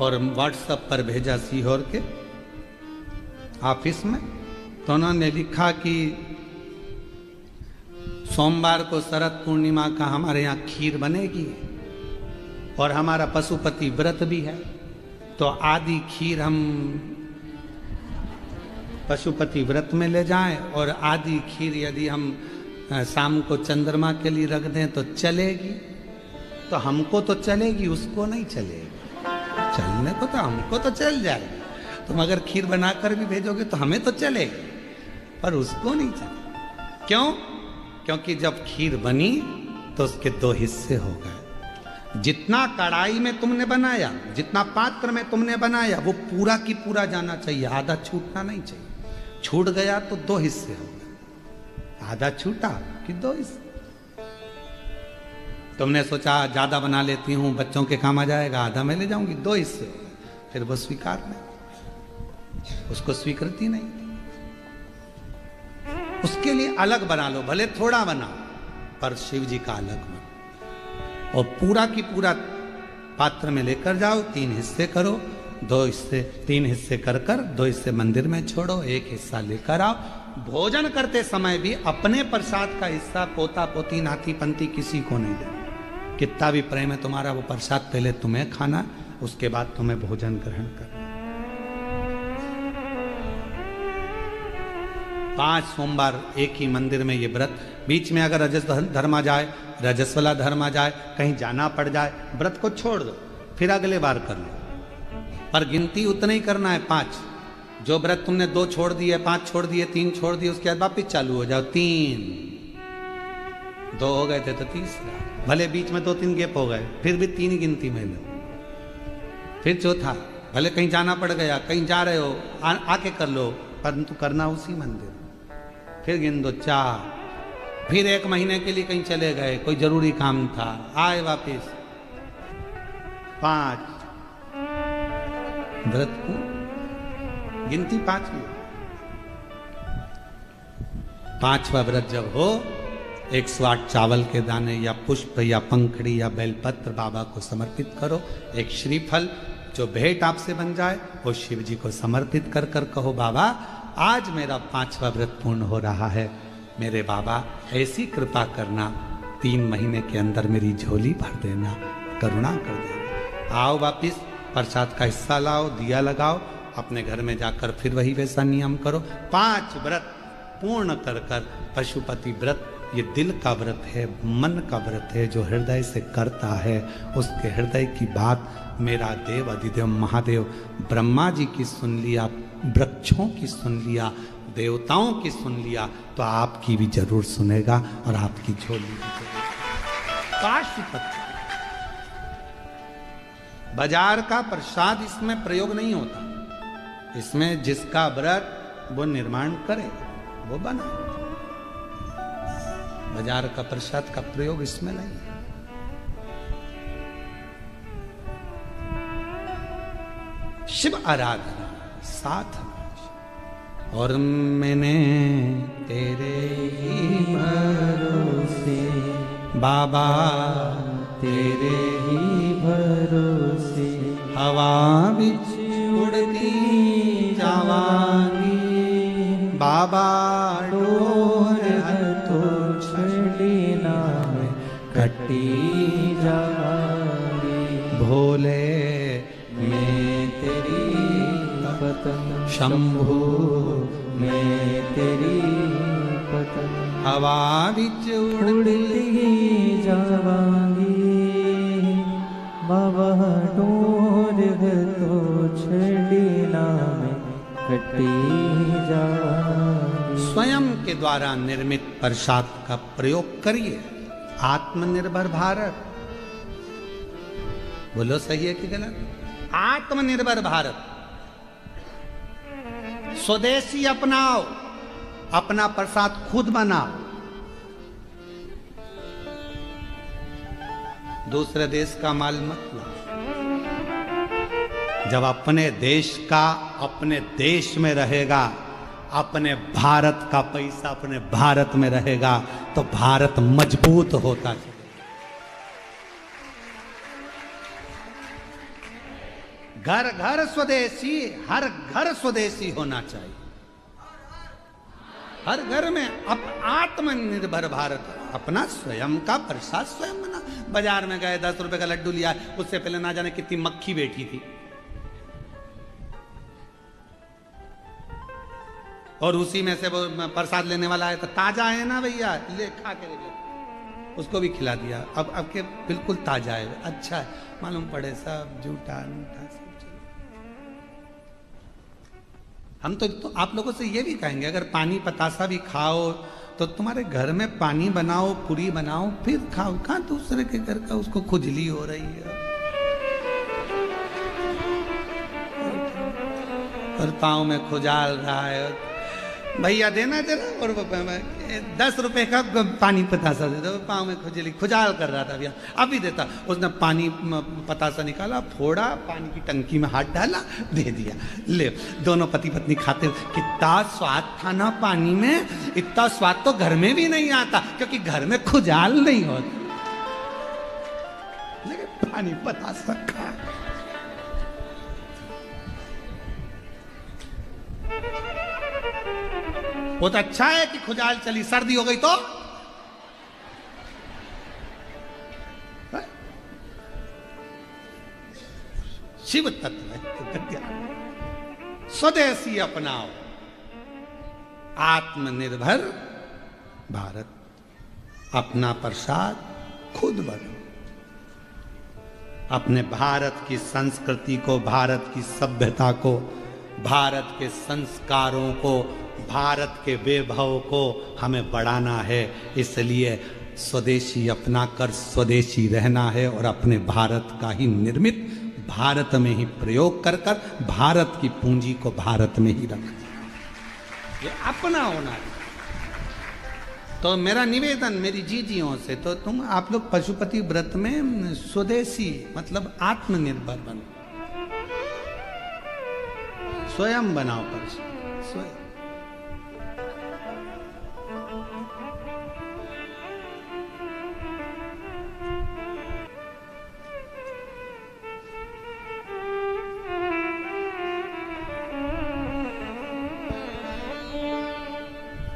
और व्हाट्सएप पर भेजा सीहोर के ऑफिस में, तो उन्होंने लिखा कि सोमवार को शरद पूर्णिमा का हमारे यहाँ खीर बनेगी और हमारा पशुपति व्रत भी है, तो आधी खीर हम पशुपति व्रत में ले जाएं और आधी खीर यदि हम शाम को चंद्रमा के लिए रख दें तो चलेगी। तो हमको तो चलेगी, उसको नहीं चलेगी। चलने को तो हमको तो चल जाएगा, तुम अगर खीर बनाकर भी भेजोगे तो हमें तो चलेगी, पर उसको नहीं चलेगी। क्यों? क्योंकि जब खीर बनी तो उसके दो हिस्से हो गए। जितना कढ़ाई में तुमने बनाया, जितना पात्र में तुमने बनाया, वो पूरा की पूरा जाना चाहिए, आधा छूटना नहीं चाहिए। छूट गया तो दो हिस्से हो गए, आधा छूटा कि दो हिस्से। तुमने सोचा ज्यादा बना लेती हूं, बच्चों के काम आ जाएगा, आधा मैं ले जाऊंगी, दो हिस्से हो गए। फिर वो स्वीकार नहीं, उसको स्वीकृति नहीं। उसके लिए अलग बना लो, भले थोड़ा बनाओ, पर शिव जी का अलग बनो। और पूरा की पूरा पात्र में लेकर जाओ, 3 हिस्से करो, 2 हिस्से, 3 हिस्से कर कर 2 हिस्से मंदिर में छोड़ो, 1 हिस्सा लेकर आओ। भोजन करते समय भी अपने प्रसाद का हिस्सा पोता पोती नाती पंती किसी को नहीं देना। कितना भी प्रेम है तुम्हारा, वो प्रसाद पहले तुम्हें खाना, उसके बाद तुम्हें भोजन ग्रहण करना। 5 सोमवार एक ही मंदिर में ये व्रत, बीच में अगर रजस धर्म आ जाए, रजस्वला धर्म आ जाए, कहीं जाना पड़ जाए, व्रत को छोड़ दो, फिर अगले बार कर लो। पर गिनती उतना ही करना है, 5। जो व्रत तुमने 2 छोड़ दिए, 5 छोड़ दिए, 3 छोड़ दिए, उसके बाद वापिस चालू हो जाओ। 3, 2 हो गए थे तो तीसरा, भले बीच में 2-3 गैप हो गए, फिर भी 3 गिनती में लो। फिर चौथा, भले कहीं जाना पड़ गया, कहीं जा रहे हो, आके कर लो, परंतु करना उसी मंदिर। फिर गिन दो 4, फिर 1 महीने के लिए कहीं चले गए, कोई जरूरी काम था, आए वापिस 5, व्रत को गिनती 5 की। 5वां व्रत जब हो, 108 चावल के दाने या पुष्प या पंखड़ी या बेलपत्र बाबा को समर्पित करो। एक श्रीफल जो भेंट आपसे बन जाए वो शिव जी को समर्पित कर कर कहो, बाबा आज मेरा 5वां व्रत पूर्ण हो रहा है, मेरे बाबा ऐसी कृपा करना, 3 महीने के अंदर मेरी झोली भर देना, करुणा कर देना। आओ वापिस प्रसाद का हिस्सा लाओ, दिया लगाओ, अपने घर में जाकर फिर वही वैसा नियम करो। 5 व्रत पूर्ण कर कर पशुपति व्रत, ये दिल का व्रत है, मन का व्रत है, जो हृदय से करता है उसके हृदय की बात मेरा देव अधिदेव महादेव ब्रह्मा जी की सुन लिया, वृक्षों की सुन लिया, देवताओं की सुन लिया, तो आपकी भी जरूर सुनेगा और आपकी झोली भी जरूर। काशीपति बाजार का प्रसाद इसमें प्रयोग नहीं होता, इसमें जिसका व्रत वो निर्माण करे, वो बनाए। बाजार का प्रसाद का प्रयोग इसमें नहीं है। शिव आराधना साथ और मैंने तेरे ही भरोसे बाबा तेरे ही भरोसे हवा बिच उड़ती जावांगी बाबा डोर तो छड़ी नाम कटी जावांगी भोले मैं तेरी पतंग शंभु मैं तेरी पतंग हवा बिच उड़ती जावांगी बाबा डोर तो छड़ी नाम कटी जावांगी। स्वयं के द्वारा निर्मित प्रसाद का प्रयोग करिए। आत्मनिर्भर भारत, बोलो सही है कि गलत? आत्मनिर्भर भारत, स्वदेशी अपनाओ, अपना प्रसाद खुद बनाओ, दूसरे देश का माल मत लाओ। जब अपने देश का अपने देश में रहेगा, अपने भारत का पैसा अपने भारत में रहेगा, तो भारत मजबूत होता चलेगा। घर घर स्वदेशी, हर घर स्वदेशी होना चाहिए। हर घर में आत्मनिर्भर भारत, अपना स्वयं का प्रसाद स्वयं बना। बाजार में गए 10 रुपए का लड्डू लिया, उससे पहले ना जाने कितनी मक्खी बैठी थी, और उसी में से वो प्रसाद लेने वाला है तो ताजा है ना भैया, ले खा के ले, उसको भी खिला दिया। अब के बिल्कुल ताजा है, अच्छा है, मालूम पड़े सब झूठा मीठा सब। हम तो आप लोगों से ये भी कहेंगे, अगर पानी पतासा भी खाओ तो तुम्हारे घर में पानी बनाओ, पूरी बनाओ, फिर खाओ। कहाँ दूसरे के घर का उसको खुजली हो रही है और पाँव में खुजाल रहा है। भैया देना जरा, और 10 रुपए का पानी पतासा दे दो, पाँव में खुजली खुजाल कर रहा था भैया, अभी देता। उसने पानी पतासा निकाला, फोड़ा, पानी की टंकी में हाथ डाला, दे दिया, ले। दोनों पति पत्नी खाते, कितना स्वाद था ना पानी में, इतना स्वाद तो घर में भी नहीं आता, क्योंकि घर में खुजाल नहीं होता, लेकिन पानी पतासा खा। बहुत अच्छा है कि खुजाल चली, सर्दी हो गई तो शिव तत्व है। स्वदेशी अपनाओ, आत्मनिर्भर भारत, अपना प्रसाद खुद बनो। अपने भारत की संस्कृति को, भारत की सभ्यता को, भारत के संस्कारों को, भारत के वैभव को हमें बढ़ाना है। इसलिए स्वदेशी अपना कर स्वदेशी रहना है, और अपने भारत का ही निर्मित भारत में ही प्रयोग कर कर भारत की पूंजी को भारत में ही रखना, ये अपना होना है। तो मेरा निवेदन मेरी जीजियों से, तो तुम आप लोग पशुपति व्रत में स्वदेशी मतलब आत्मनिर्भर बनो, स्वयं बनाओ पर स्वयं।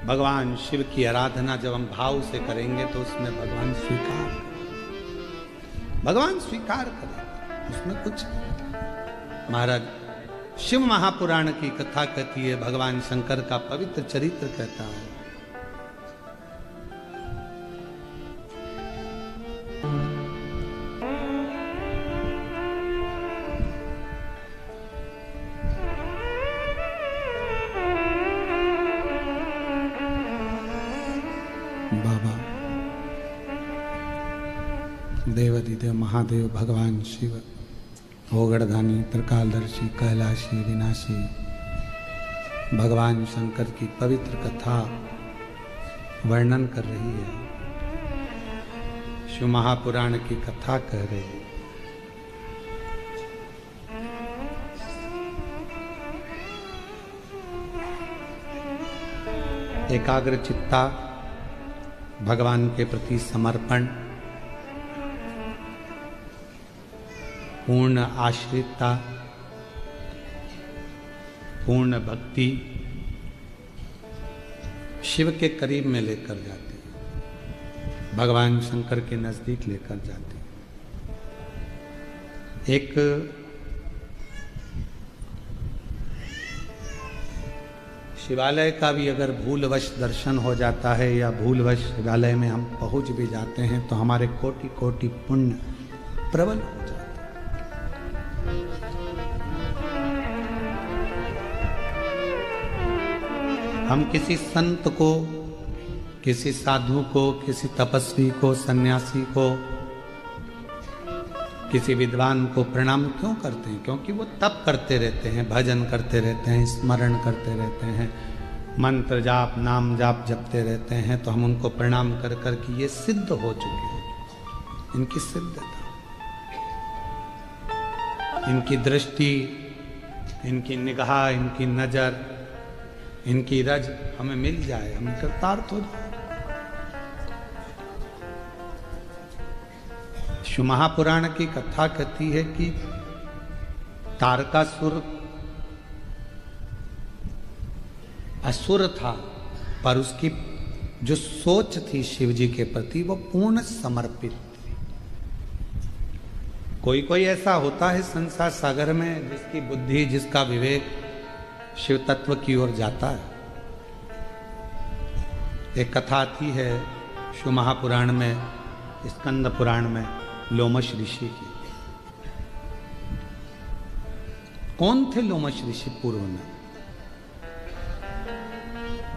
भगवान शिव की आराधना जब हम भाव से करेंगे तो उसमें भगवान स्वीकार करेगा, उसमें कुछ। महाराज शिव महापुराण की कथा कहती है, भगवान शंकर का पवित्र चरित्र कहता है। बाबा देवाधिदेव महादेव भगवान शिव, ओगड़धानी, त्रिकालदर्शी, कैलाशी, विनाशी, भगवान शंकर की पवित्र कथा वर्णन कर रही है। शिव महापुराण की कथा कह रही है। एकाग्र चित्ता, भगवान के प्रति समर्पण, पूर्ण आश्रितता, पूर्ण भक्ति शिव के करीब में लेकर जाते हैं, भगवान शंकर के नजदीक लेकर जाते हैं। एक शिवालय का भी अगर भूलवश दर्शन हो जाता है या भूलवश शिवालय में हम पहुंच भी जाते हैं तो हमारे कोटि कोटि पुण्य प्रबल हो जाते हैं। हम किसी संत को, किसी साधु को, किसी तपस्वी को, सन्यासी को, किसी विद्वान को प्रणाम क्यों करते हैं? क्योंकि वो तप करते रहते हैं, भजन करते रहते हैं, स्मरण करते रहते हैं, मंत्र जाप, नाम जाप जपते रहते हैं। तो हम उनको प्रणाम कर कर कि ये सिद्ध हो चुके हैं, इनकी सिद्धता, इनकी दृष्टि, इनकी निगाह, इनकी नजर, इनकी रज हमें मिल जाए, हम कृतार्थ हो जाए। शिव महापुराण की कथा कहती है कि तारकासुर असुर था, पर उसकी जो सोच थी शिव जी के प्रति वो पूर्ण समर्पित थी। कोई कोई ऐसा होता है संसार सागर में जिसकी बुद्धि, जिसका विवेक शिव तत्व की ओर जाता है। एक कथा आती है शिव महापुराण में, स्कंद पुराण में, लोमश ऋषि की। कौन थे लोमश ऋषि पूर्व में?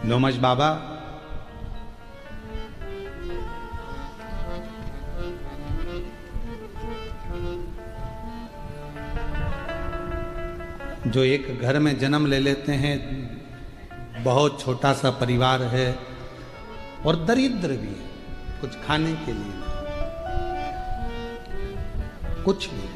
लोमश बाबा जो एक घर में जन्म ले लेते हैं, बहुत छोटा सा परिवार है और दरिद्र भी है, कुछ खाने के लिए नहीं, कुछ भी।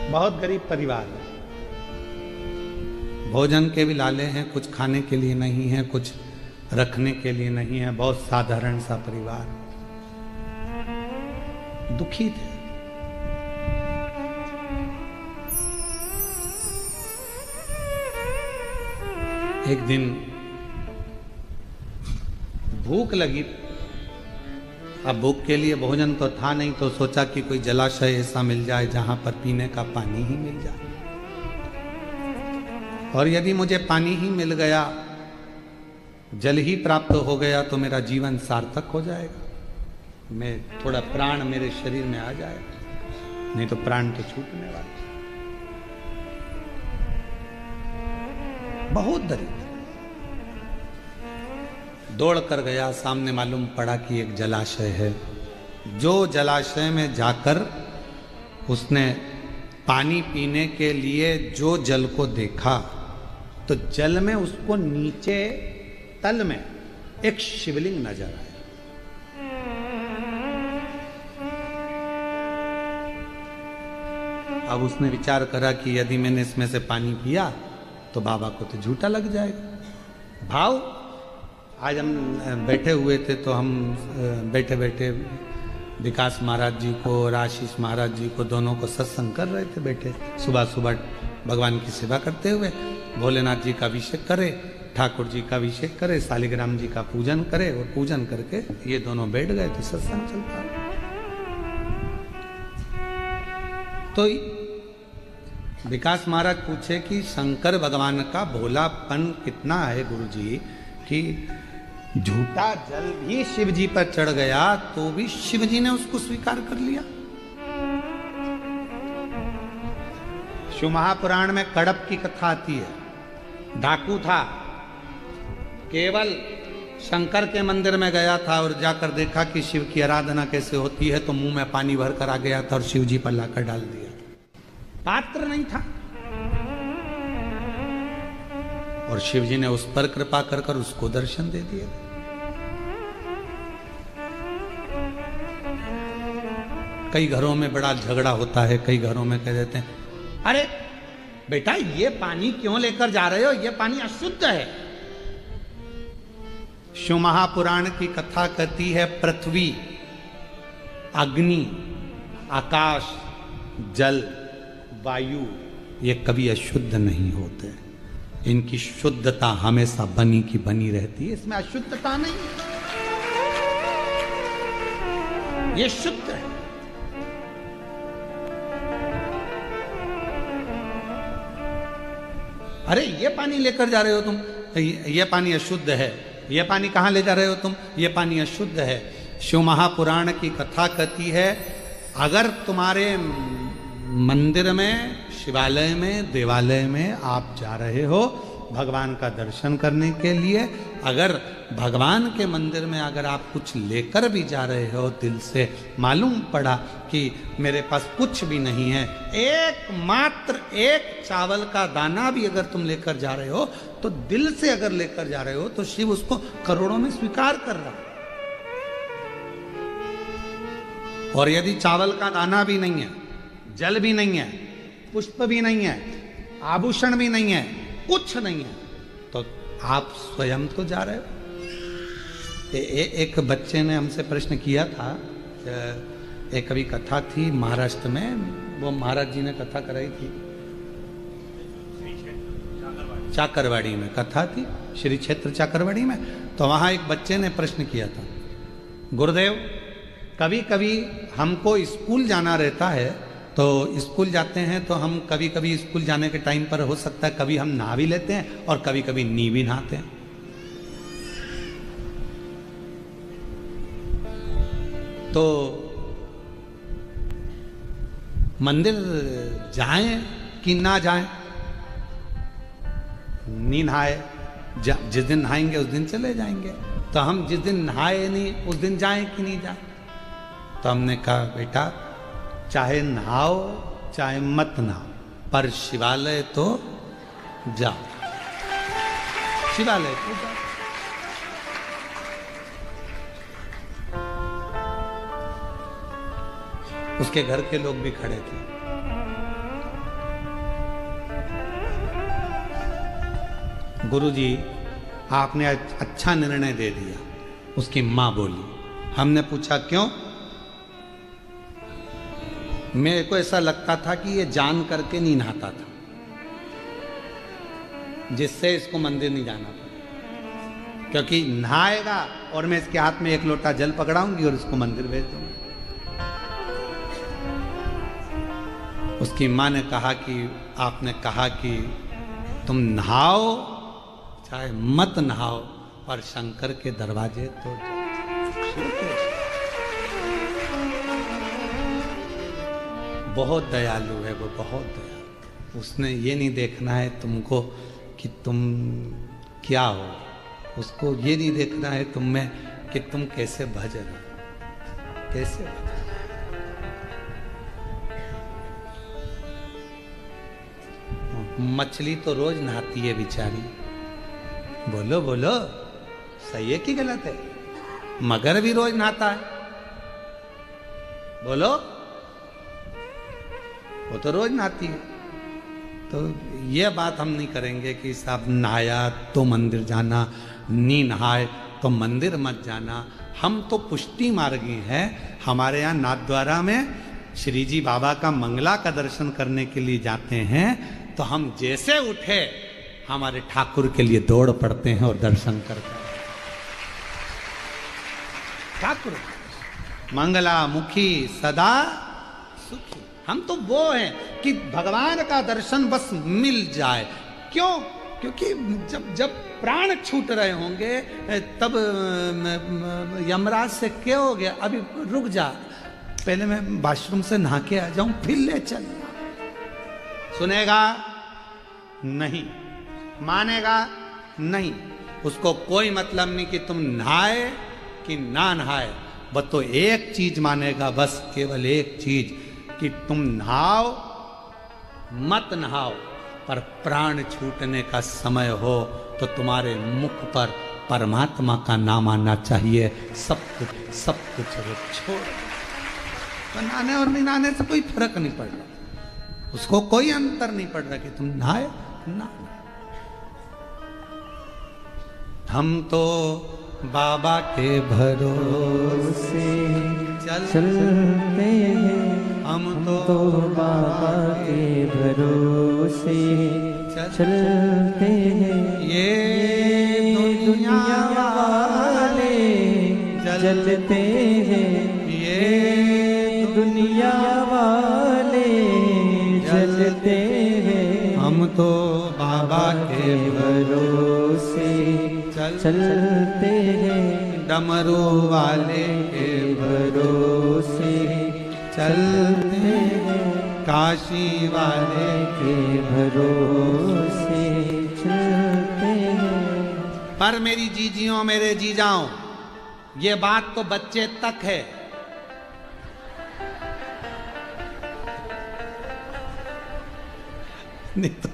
बहुत गरीब परिवार है, भोजन के भी लाले हैं, कुछ खाने के लिए नहीं है, कुछ रखने के लिए नहीं है, बहुत साधारण सा परिवार, दुखी थे। एक दिन भूख लगी, अब भूख के लिए भोजन तो था नहीं, तो सोचा कि कोई जलाशय ऐसा मिल जाए जहां पर पीने का पानी ही मिल जाए, और यदि मुझे पानी ही मिल गया, जल ही प्राप्त हो गया तो मेरा जीवन सार्थक हो जाएगा, मैं थोड़ा प्राण मेरे शरीर में आ जाएगा, नहीं तो प्राण तो छूटने वाला। बहुत दरिद्र दौड़ कर गया, सामने मालूम पड़ा कि एक जलाशय है। जो जलाशय में जाकर उसने पानी पीने के लिए जो जल को देखा, तो जल में उसको नीचे तल में एक शिवलिंग नजर आया। अब उसने विचार करा कि यदि मैंने इसमें से पानी पिया तो बाबा को तो झूठा लग जाएगा। भाव आज हम बैठे हुए थे, तो हम बैठे बैठे विकास महाराज जी को और आशीष महाराज जी को, दोनों को सत्संग कर रहे थे बैठे, सुबह सुबह भगवान की सेवा करते हुए। भोलेनाथ जी का अभिषेक करे, ठाकुर जी का अभिषेक करे, शालिग्राम जी का पूजन करे, और पूजन करके ये दोनों बैठ गए तो सत्संग चलता। तो विकास महाराज पूछे कि शंकर भगवान का भोलापन कितना है गुरुजी, कि झूठा जल भी शिव जी पर चढ़ गया तो भी शिव जी ने उसको स्वीकार कर लिया। शिव महापुराण में कड़प की कथा आती है। डाकू था, केवल शंकर के मंदिर में गया था और जाकर देखा कि शिव की आराधना कैसे होती है, तो मुंह में पानी भर कर आ गया था और शिव जी पर लाकर डाल दिया। पात्र नहीं था। और शिव जी ने उस पर कृपा कर कर उसको दर्शन दे दिए। कई घरों में बड़ा झगड़ा होता है, कई घरों में कह देते हैं अरे बेटा ये पानी क्यों लेकर जा रहे हो, ये पानी अशुद्ध है। शिव महापुराण की कथा कहती है पृथ्वी, अग्नि, आकाश, जल, वायु ये कभी अशुद्ध नहीं होते। इनकी शुद्धता हमेशा बनी की बनी रहती है, इसमें अशुद्धता नहीं है, ये शुद्ध है। अरे ये पानी लेकर जा रहे हो तुम, ये पानी अशुद्ध है, ये पानी कहाँ ले जा रहे हो तुम, ये पानी अशुद्ध है। शिव महापुराण की कथा कहती है अगर तुम्हारे मंदिर में, शिवालय में, देवालय में आप जा रहे हो भगवान का दर्शन करने के लिए, अगर भगवान के मंदिर में अगर आप कुछ लेकर भी जा रहे हो, दिल से मालूम पड़ा कि मेरे पास कुछ भी नहीं है, एकमात्र एक चावल का दाना भी अगर तुम लेकर जा रहे हो, तो दिल से अगर लेकर जा रहे हो तो शिव उसको करोड़ों में स्वीकार कर रहा है। और यदि चावल का दाना भी नहीं है, जल भी नहीं है, पुष्प भी नहीं है, आभूषण भी नहीं है, कुछ नहीं है, तो आप स्वयं तो जा रहे हो। एक बच्चे ने हमसे प्रश्न किया था, एक कभी कथा थी महाराष्ट्र में, वो महाराज जी ने कथा कराई थी, चाकरवाड़ी में कथा थी, श्री क्षेत्र चाकरवाड़ी में। तो वहां एक बच्चे ने प्रश्न किया था, गुरुदेव कभी कभी हमको स्कूल जाना रहता है, तो स्कूल जाते हैं तो हम कभी कभी स्कूल जाने के टाइम पर हो सकता है कभी हम नहा भी लेते हैं और कभी कभी नी भी नहाते हैं। तो मंदिर जाएं कि ना जाएं, नी नहाए, जिस दिन नहाएंगे उस दिन चले जाएंगे, तो हम जिस दिन नहाए नहीं उस दिन जाएं कि नहीं जाएं। तो हमने कहा बेटा चाहे नहाओ चाहे मत नहाओ, पर शिवालय तो जाओ, शिवालय तो जाओ। उसके घर के लोग भी खड़े थे। गुरुजी आपने अच्छा निर्णय दे दिया, उसकी मां बोली। हमने पूछा क्यों? मेरे को ऐसा लगता था कि ये जान करके नहीं नहाता था, जिससे इसको मंदिर नहीं जाना पड़ा, क्योंकि नहाएगा और मैं इसके हाथ में एक लोटा जल पकड़ाऊंगी और इसको मंदिर भेज दूंगा। उसकी मां ने कहा कि आपने कहा कि तुम नहाओ चाहे मत नहाओ, पर शंकर के दरवाजे तो जाओ। बहुत दयालु है वो, बहुत दयालु। उसने ये नहीं देखना है तुमको कि तुम क्या हो, उसको ये नहीं देखना है तुम में कि तुम कैसे भजन हो, कैसे भजन। मछली तो रोज नहाती है बेचारी, बोलो बोलो सही है कि गलत है? मगर भी रोज नहाता है, बोलो, वो तो रोज नहाती है। तो ये बात हम नहीं करेंगे कि साहब नहाया तो मंदिर जाना, नी नहाए तो मंदिर मत जाना। हम तो पुष्टि मार्गी हैं। हमारे यहाँ नाथद्वारा में श्री जी बाबा का मंगला का दर्शन करने के लिए जाते हैं, तो हम जैसे उठे हमारे ठाकुर के लिए दौड़ पड़ते हैं और दर्शन करते हैं। ठाकुर मंगला मुखी सदा सुखी। हम तो वो हैं कि भगवान का दर्शन बस मिल जाए। क्यों? क्योंकि जब जब प्राण छूट रहे होंगे तब यमराज से क्या हो गया, अभी रुक जा, पहले मैं वॉशरूम से नहा के आ जाऊं फिर ले चल। सुनेगा नहीं, मानेगा नहीं, उसको कोई मतलब नहीं कि तुम नहाए कि ना नहाए। वह तो एक चीज मानेगा, बस केवल एक चीज कि तुम नहाओ मत नहाओ, पर प्राण छूटने का समय हो तो तुम्हारे मुख पर परमात्मा का नाम आना चाहिए। सब कुछ वो छोड़, बनाने और नहीं नहाने से कोई फर्क नहीं पड़ रहा, उसको कोई अंतर नहीं पड़ रहा कि तुम नहाए ना। हम तो बाबा के भरोसे चलते हैं, हम तो बाबा के भरोसे चलते हैं। ये दुनिया वाले जलते हैं, ये दुनिया वाले जलते हैं। हम तो बाबा के भरोसे चलते हैं, डमरू वाले के भरोसे चलते हैं, काशी वाले के भरोसे चलते हैं। पर मेरी जीजियों मेरे जीजाओं, ये बात तो बच्चे तक है। नहीं तो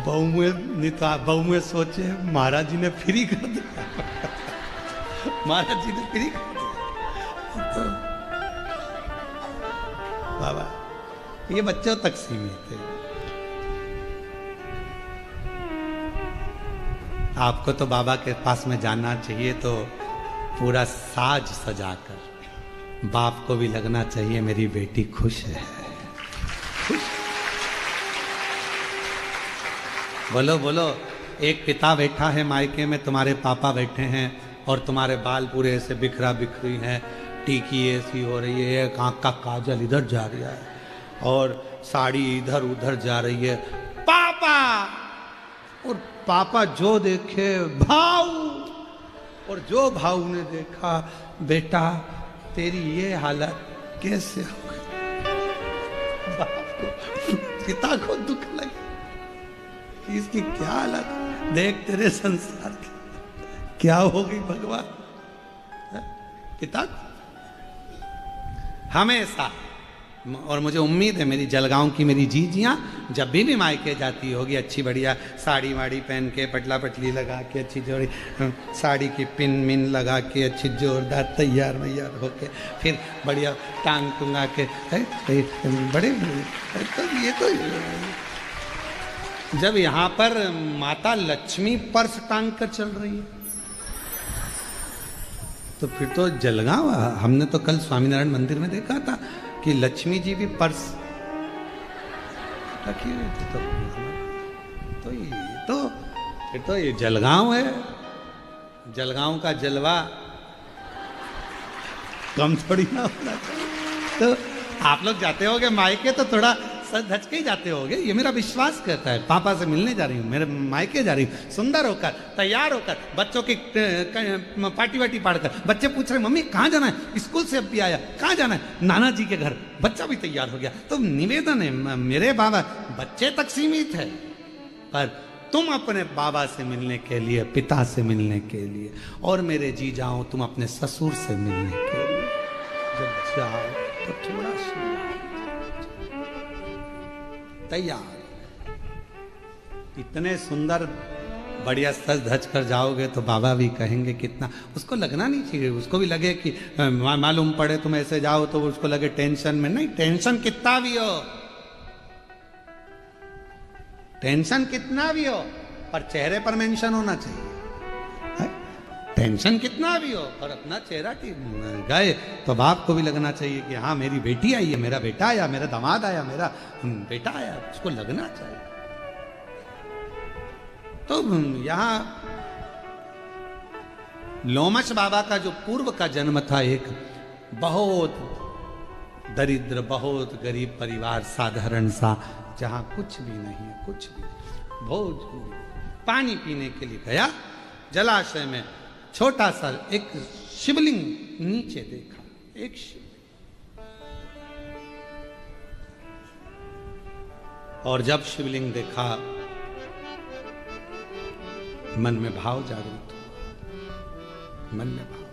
बहू में सोचे महाराज जी ने फ्री कर दिया, महाराज जी ने फ्री कर दिया तो बाबा, ये बच्चों तक सीमित है। आपको तो बाबा के पास में जाना चाहिए तो पूरा साज सजाकर, बाप को भी लगना चाहिए मेरी बेटी खुश है, खुश। बोलो बोलो, एक पिता बैठा है मायके में, तुम्हारे पापा बैठे हैं और तुम्हारे बाल पूरे ऐसे बिखरा बिखरी हैं, टीकी ऐसी हो रही है, एक आँख का काजल इधर जा रहा है और साड़ी इधर उधर जा रही है। पापा, और पापा जो देखे भाऊ, और जो भाऊ ने देखा बेटा तेरी ये हालत कैसे हो गई। बाप को, पिता को दुख लगे कि इसकी क्या हालत, देख तेरे संसार की क्या हो गई भगवान। पिता को हमेशा, और मुझे उम्मीद है मेरी जलगांव की मेरी जीजियां जब भी मायके जाती होगी अच्छी बढ़िया साड़ी वाड़ी पहन के, पटला पटली लगा के, अच्छी जोड़ी साड़ी की पिन मिन लगा के, अच्छी जोरदार तैयार वैयार होके, फिर बढ़िया टांग टूंगा के, बड़े तो ये तो जब यहाँ पर माता लक्ष्मी पर्स टांग कर चल रही है तो फिर तो जलगांव। हमने तो कल स्वामीनारायण मंदिर में देखा था कि लक्ष्मी जी भी पर्स रखी हुई थी, तो ये तो फिर तो ये जलगांव है। जलगांव का जलवा कम थोड़ी ना होना चाहिए। तो आप लोग जाते होगे मायके तो थोड़ा सच धज के ही जाते होगे, ये मेरा विश्वास करता है। पापा से मिलने जा रही हूँ, मेरे मायके जा रही हूँ, सुंदर होकर तैयार होकर, बच्चों की पार्टी वाटी पाड़कर, बच्चे पूछ रहे मम्मी कहाँ जाना है, स्कूल से अब भी आया, कहाँ जाना है, नाना जी के घर, बच्चा भी तैयार हो गया। तो निवेदन है मेरे बाबा, बच्चे तक सीमित है, पर तुम अपने बाबा से मिलने के लिए, पिता से मिलने के लिए, और मेरे जी जाओ तुम अपने ससुर से मिलने के लिए जब जाओ तो थोड़ा सा तैयार, इतने सुंदर बढ़िया सज धज कर जाओगे तो बाबा भी कहेंगे कितना, उसको लगना नहीं चाहिए, उसको भी लगे कि मालूम पड़े तुम ऐसे जाओ तो उसको लगे टेंशन में। नहीं, टेंशन कितना भी हो, टेंशन कितना भी हो, पर चेहरे पर मेंशन होना चाहिए। टेंशन कितना भी हो पर अपना चेहरा की गए तो बाप को भी लगना चाहिए कि हाँ मेरी बेटी आई है, मेरा बेटा आया, मेरा दामाद आया, मेरा बेटा आया, उसको लगना चाहिए। तो यहाँ लोमश बाबा का जो पूर्व का जन्म था, एक बहुत दरिद्र, बहुत गरीब परिवार, साधारण सा, जहां कुछ भी नहीं है, कुछ भी, बहुत पानी पीने के लिए गया जलाशय में, छोटा सा एक शिवलिंग नीचे देखा, एक शिवलिंग, और जब शिवलिंग देखा मन में भाव जागृत हुआ, मन में भाव,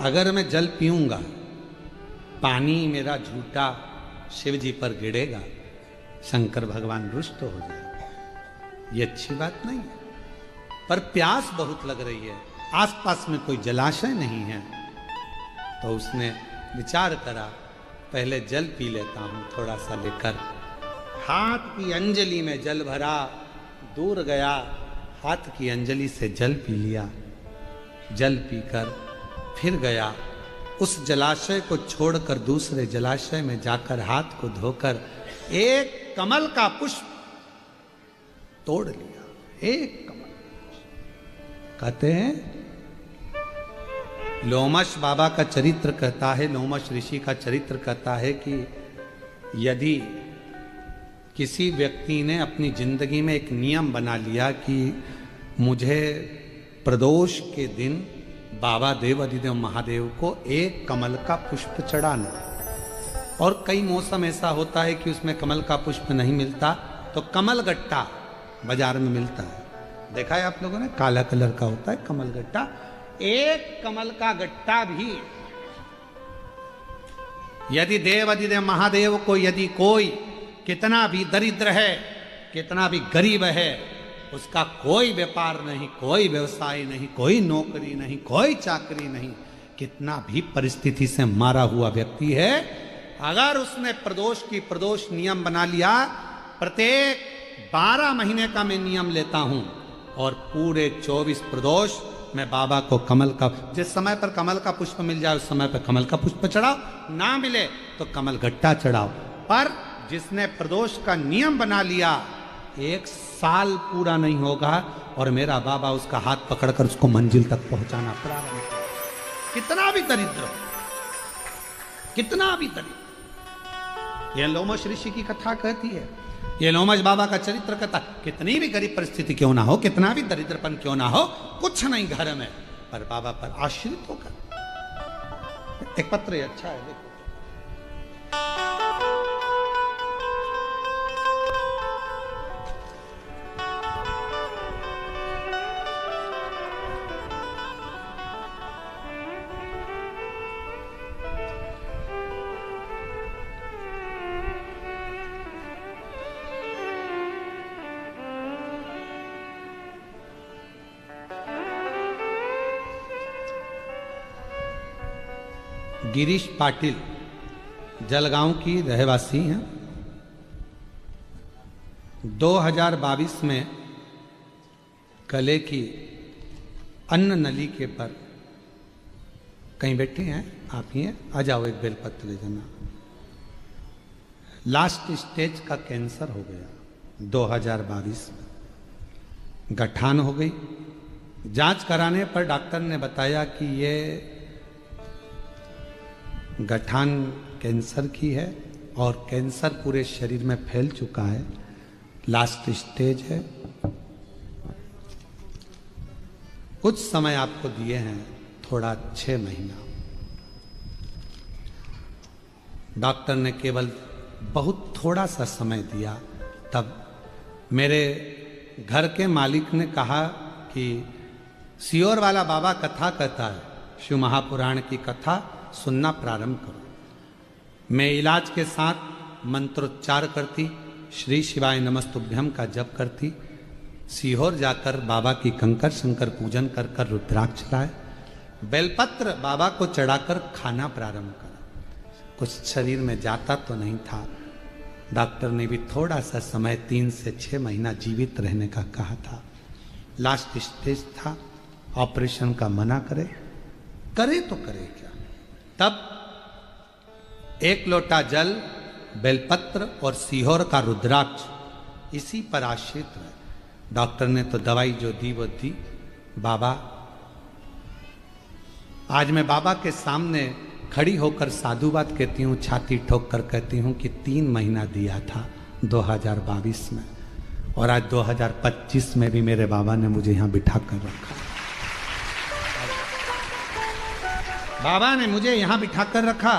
अगर मैं जल पीऊंगा, पानी मेरा झूठा शिव जी पर गिरेगा, शंकर भगवान रुष्ट हो जाएगा। ये अच्छी बात नहीं है। पर प्यास बहुत लग रही है, आसपास में कोई जलाशय नहीं है, तो उसने विचार करा पहले जल पी लेता हूं थोड़ा सा लेकर। हाथ की अंजलि में जल भरा, दूर गया, हाथ की अंजलि से जल पी लिया। जल पीकर फिर गया, उस जलाशय को छोड़कर दूसरे जलाशय में जाकर हाथ को धोकर एक कमल का पुष्प तोड़ लिया। एक कमल। कहते हैं लोमश बाबा का चरित्र कहता है, लोमश ऋषि का चरित्र कहता है कि यदि किसी व्यक्ति ने अपनी जिंदगी में एक नियम बना लिया कि मुझे प्रदोष के दिन बाबा देव अधिदेव महादेव को एक कमल का पुष्प चढ़ाना, और कई मौसम ऐसा होता है कि उसमें कमल का पुष्प नहीं मिलता, तो कमल गट्टा बाजार में मिलता है, देखा है आप लोगों ने, काला कलर का होता है कमल गट्टा। एक कमल का गट्टा भी यदि देव अधिदेव महादेव को, यदि कोई कितना भी दरिद्र है, कितना भी गरीब है, उसका कोई व्यापार नहीं, कोई व्यवसाय नहीं, कोई नौकरी नहीं, कोई चाकरी नहीं, कितना भी परिस्थिति से मारा हुआ व्यक्ति है, अगर उसने प्रदोष की प्रदोष नियम बना लिया, प्रत्येक 12 महीने का मैं नियम लेता हूं और पूरे 24 प्रदोष मैं बाबा को कमल का, जिस समय पर कमल का पुष्प मिल जाए उस समय पर कमल का पुष्प चढ़ाओ, ना मिले तो कमल गट्टा चढ़ाओ। पर जिसने प्रदोष का नियम बना लिया, 1 साल पूरा नहीं होगा और मेरा बाबा उसका हाथ पकड़कर उसको मंजिल तक पहुंचाना प्रारंभ करेगा। कितना भी दरिद्र हो, कितना भी दरिद्र। यह लोमश ऋषि की कथा कहती है, ये लोमश बाबा का चरित्र कहता, कितनी भी गरीब परिस्थिति क्यों ना हो, कितना भी दरिद्रपन क्यों ना हो, कुछ नहीं घर में, पर बाबा पर आश्रित होकर। एक पत्र है, अच्छा है, देखो। गिरीश पाटिल जलगांव की रहवासी हैं। 2022 में गले की अन्न नली के पर, कहीं बैठे हैं आप ही हैं, आ जाओ एक बेलपत्र ले जाना। लास्ट स्टेज का कैंसर हो गया 2022 में, गठान हो गई। जांच कराने पर डॉक्टर ने बताया कि ये गठान कैंसर की है और कैंसर पूरे शरीर में फैल चुका है, लास्ट स्टेज है। कुछ समय आपको दिए हैं, थोड़ा 6 महीना। डॉक्टर ने केवल बहुत थोड़ा सा समय दिया, तब मेरे घर के मालिक ने कहा कि सियोर वाला बाबा कथा कहता है, शिव महापुराण की कथा सुनना प्रारंभ करो। मैं इलाज के साथ मंत्रोच्चार करती, श्री शिवाय नमस्तुभ्यम का जप करती, सीहोर जाकर बाबा की कंकर शंकर पूजन कर कर रुद्राक्ष लाए, बेलपत्र बाबा को चढ़ाकर खाना प्रारंभ करा। कुछ शरीर में जाता तो नहीं था। डॉक्टर ने भी थोड़ा सा समय 3 से 6 महीना जीवित रहने का कहा था। लास्ट स्टेज था, ऑपरेशन का मना करे तो करे क्या। तब 1 लोटा जल, बेलपत्र और सीहोर का रुद्राक्ष, इसी पर आश्रित है। डॉक्टर ने तो दवाई जो दी वो दी। बाबा, आज मैं बाबा के सामने खड़ी होकर साधुवाद कहती हूँ, छाती ठोक कर कहती हूँ कि 3 महीना दिया था 2022 में, और आज 2025 में भी मेरे बाबा ने मुझे यहाँ बिठा कर रखा। बाबा ने मुझे यहाँ बिठा कर रखा।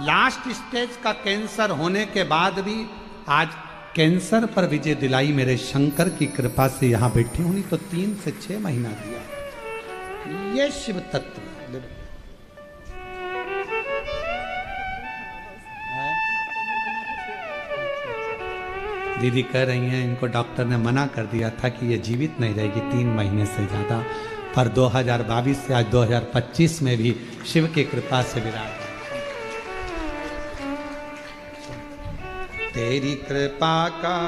लास्ट स्टेज का कैंसर होने के बाद भी आज कैंसर पर विजय दिलाई मेरे शंकर की कृपा से यहाँ बैठी हूँ। तो 3 से 6 महीना दिया। ये शिव तत्व दीदी कह रही हैं इनको डॉक्टर ने मना कर दिया था कि ये जीवित नहीं रहेगी 3 महीने से ज़्यादा, पर 2022 से आज 2025 में भी शिव की कृपा से विराट। तेरी कृपा का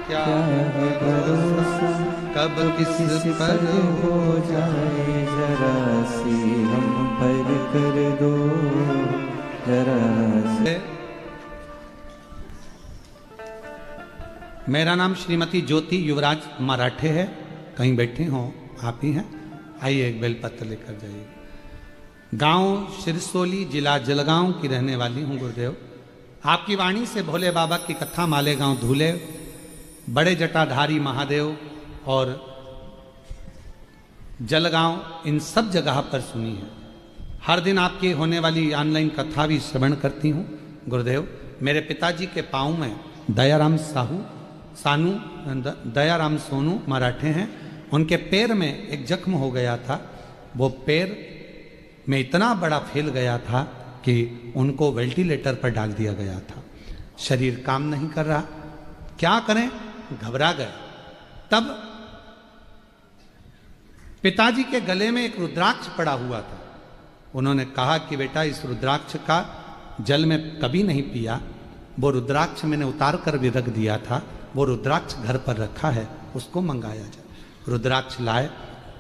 क्या है भरोसा, कब किस पर हो जाए जरा सी हम पर कर दो जरा सी। मेरा नाम श्रीमती ज्योति युवराज मराठे है, कहीं बैठे हो आप ही हैं, आइए एक बेलपत्र लेकर जाइए। गांव सिरसोली, जिला जलगांव की रहने वाली हूं गुरुदेव। आपकी वाणी से भोले बाबा की कथा मालेगांव धूले, बड़े जटाधारी महादेव और जलगांव, इन सब जगह पर सुनी है। हर दिन आपकी होने वाली ऑनलाइन कथा भी श्रवण करती हूँ गुरुदेव। मेरे पिताजी के पाँव में दयाराम दयाराम सोनू मराठे हैं, उनके पैर में एक जख्म हो गया था। वो पैर में इतना बड़ा फैल गया था कि उनको वेंटिलेटर पर डाल दिया गया था। शरीर काम नहीं कर रहा, क्या करें, घबरा गए। तब पिताजी के गले में एक रुद्राक्ष पड़ा हुआ था। उन्होंने कहा कि बेटा इस रुद्राक्ष का जल में कभी नहीं पिया, वो रुद्राक्ष मैंने उतार कर भी रख दिया था, वो रुद्राक्ष घर पर रखा है, उसको मंगाया जाए। रुद्राक्ष लाए,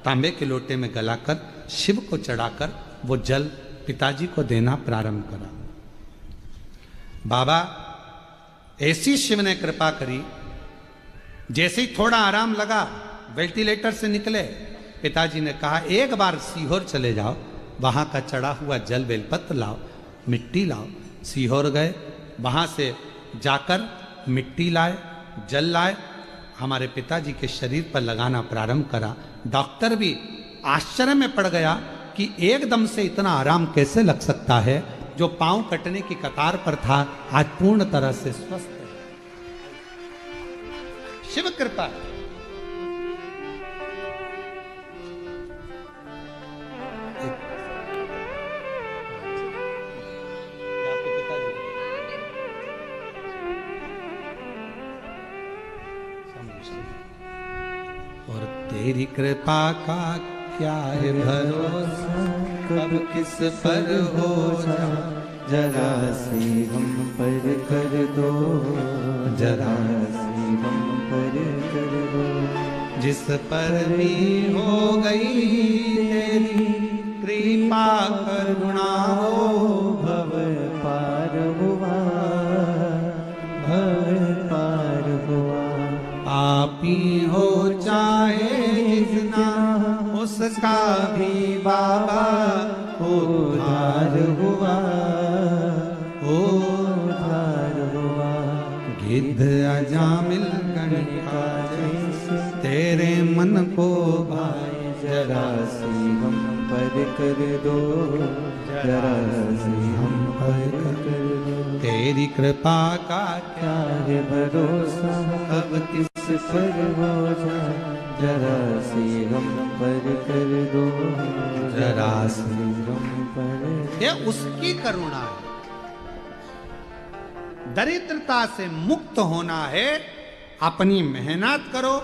तांबे के लोटे में गलाकर शिव को चढ़ाकर वो जल पिताजी को देना प्रारंभ करा। बाबा ऐसी शिव ने कृपा करी, जैसे ही थोड़ा आराम लगा वेंटिलेटर से निकले, पिताजी ने कहा एक बार सीहोर चले जाओ, वहां का चढ़ा हुआ जल बेलपत्र लाओ, मिट्टी लाओ। सीहोर गए, वहां से जाकर मिट्टी लाए, जल लाए, हमारे पिताजी के शरीर पर लगाना प्रारंभ करा। डॉक्टर भी आश्चर्य में पड़ गया कि एकदम से इतना आराम कैसे लग सकता है। जो पांव कटने की कतार पर था आज पूर्ण तरह से स्वस्थ है। शिव कृपा। और तेरी कृपा का क्या है भरोसा, कब किस पर हो जा जरा सी हम पर कर दो जरा सी हम पर कर दो। जिस पर भी हो गई तेरी कृपा करुणा हो, भव पार हुआ भव पार हुआ। आप ही हो चाहे जितना उसका भी बाबा उद्धार हुआ उद्धार हुआ। गिद्ध अजामिल गणिका जैसे तेरे मन को भाए, जरा सी हम पर कर दो जरा सी हम पर कर दो। तेरी कृपा का क्या है भरोसा, कब किस पर हो जाए जरा सी हम पर कर दो जरा सी हम पर। ये उसकी करुणा है। दरिद्रता से मुक्त होना है, अपनी मेहनत करो,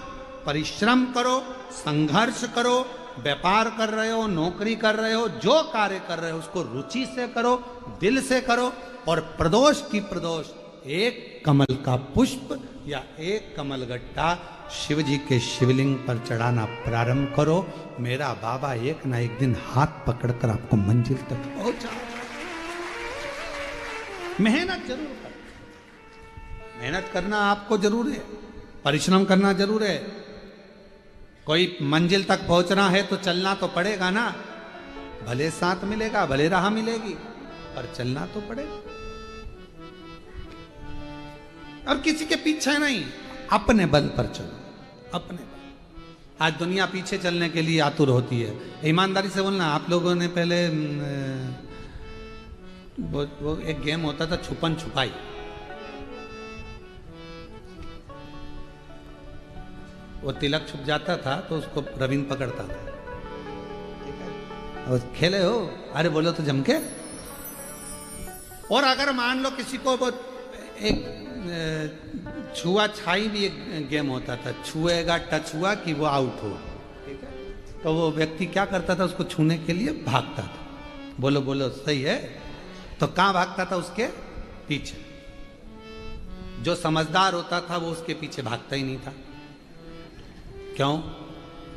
परिश्रम करो, संघर्ष करो। व्यापार कर रहे हो, नौकरी कर रहे हो, जो कार्य कर रहे हो उसको रुचि से करो, दिल से करो। और प्रदोष की प्रदोष एक कमल का पुष्प या एक कमल गट्टा शिव जी के शिवलिंग पर चढ़ाना प्रारंभ करो। मेरा बाबा एक ना एक दिन हाथ पकड़कर आपको मंजिल तक पहुंचा। मेहनत जरूर कर, मेहनत करना आपको जरूर है, परिश्रम करना जरूर है। कोई मंजिल तक पहुंचना है तो चलना तो पड़ेगा ना। भले साथ मिलेगा, भले राह मिलेगी, पर चलना तो पड़ेगा। और किसी के पीछे नहीं, अपने बल पर चलो, अपने बल। आज दुनिया पीछे चलने के लिए आतुर होती है। ईमानदारी से बोलना, आप लोगों ने पहले वो एक गेम होता था छुपन छुपाई, वो तिलक छुप जाता था तो उसको रविंद्र पकड़ता था। और खेले हो, अरे बोलो तो जम के। और अगर मान लो किसी को वो एक छुआ छाई भी एक गेम होता था, छुएगा टच हुआ कि वो आउट हुआ, ठीक है। तो वो व्यक्ति क्या करता था, उसको छूने के लिए भागता था। बोलो बोलो सही है। तो कहाँ भागता था? उसके पीछे। जो समझदार होता था वो उसके पीछे भागता ही नहीं था। क्यों?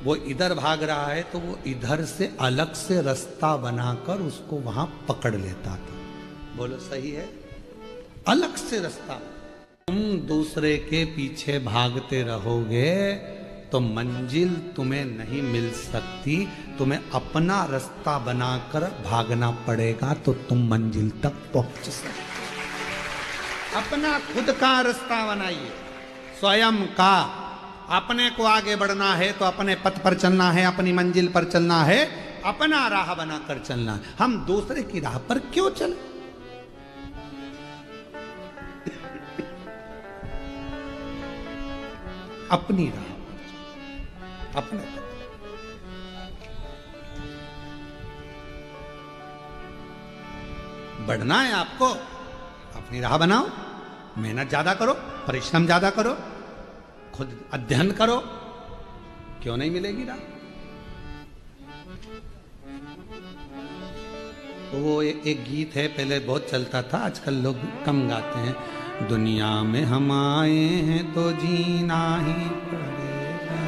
वो इधर भाग रहा है तो वो इधर से अलग से रास्ता बनाकर उसको वहां पकड़ लेता था। बोलो सही है। अलग से रास्ता। तुम दूसरे के पीछे भागते रहोगे तो मंजिल तुम्हें नहीं मिल सकती। तुम्हें अपना रास्ता बनाकर भागना पड़ेगा तो तुम मंजिल तक पहुंच सकते। अपना खुद का रास्ता बनाइए, स्वयं का। अपने को आगे बढ़ना है तो अपने पथ पर चलना है, अपनी मंजिल पर चलना है, अपना राह बनाकर चलना है। हम दूसरे की राह पर क्यों चले? अपनी राह पर, अपने बढ़ना है आपको, अपनी राह बनाओ, मेहनत ज्यादा करो, परिश्रम ज्यादा करो, खुद अध्ययन करो, क्यों नहीं मिलेगी राह? तो वो एक गीत है, पहले बहुत चलता था, आजकल लोग कम गाते हैं। दुनिया में हम आए हैं तो जीना ही पड़ेगा,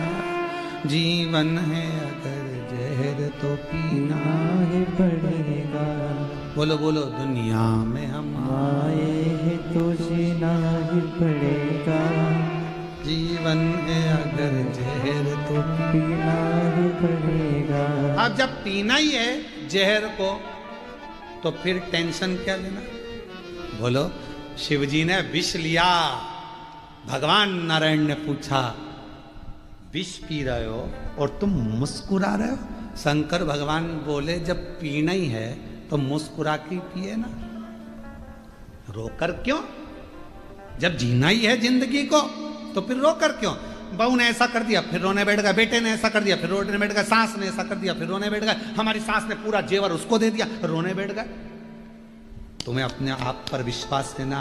जीवन है अगर जहर तो पीना ही पड़ेगा। बोलो बोलो। दुनिया में हम आए हैं तो जीना ही पड़ेगा, जीवन है अगर जहर तो पीना ही पड़ेगा। अब जब पीना ही है जहर को तो फिर टेंशन क्या लेना? बोलो। शिवजी ने विष लिया, भगवान नारायण ने पूछा विष पी रहे हो और तुम मुस्कुरा रहे हो? शंकर भगवान बोले जब पीना ही है तो मुस्कुरा के पिए ना, रोकर क्यों? जब जीना ही है जिंदगी को तो फिर रोकर क्यों? बहू ने ऐसा कर दिया फिर रोने बैठ गया, बेटे ने ऐसा कर दिया फिर रोने बैठ गया, सास ने ऐसा कर दिया फिर रोने बैठ गया, हमारी सास ने पूरा जेवर उसको दे दिया, रोने बैठ गए। तुम्हें अपने आप पर विश्वास देना।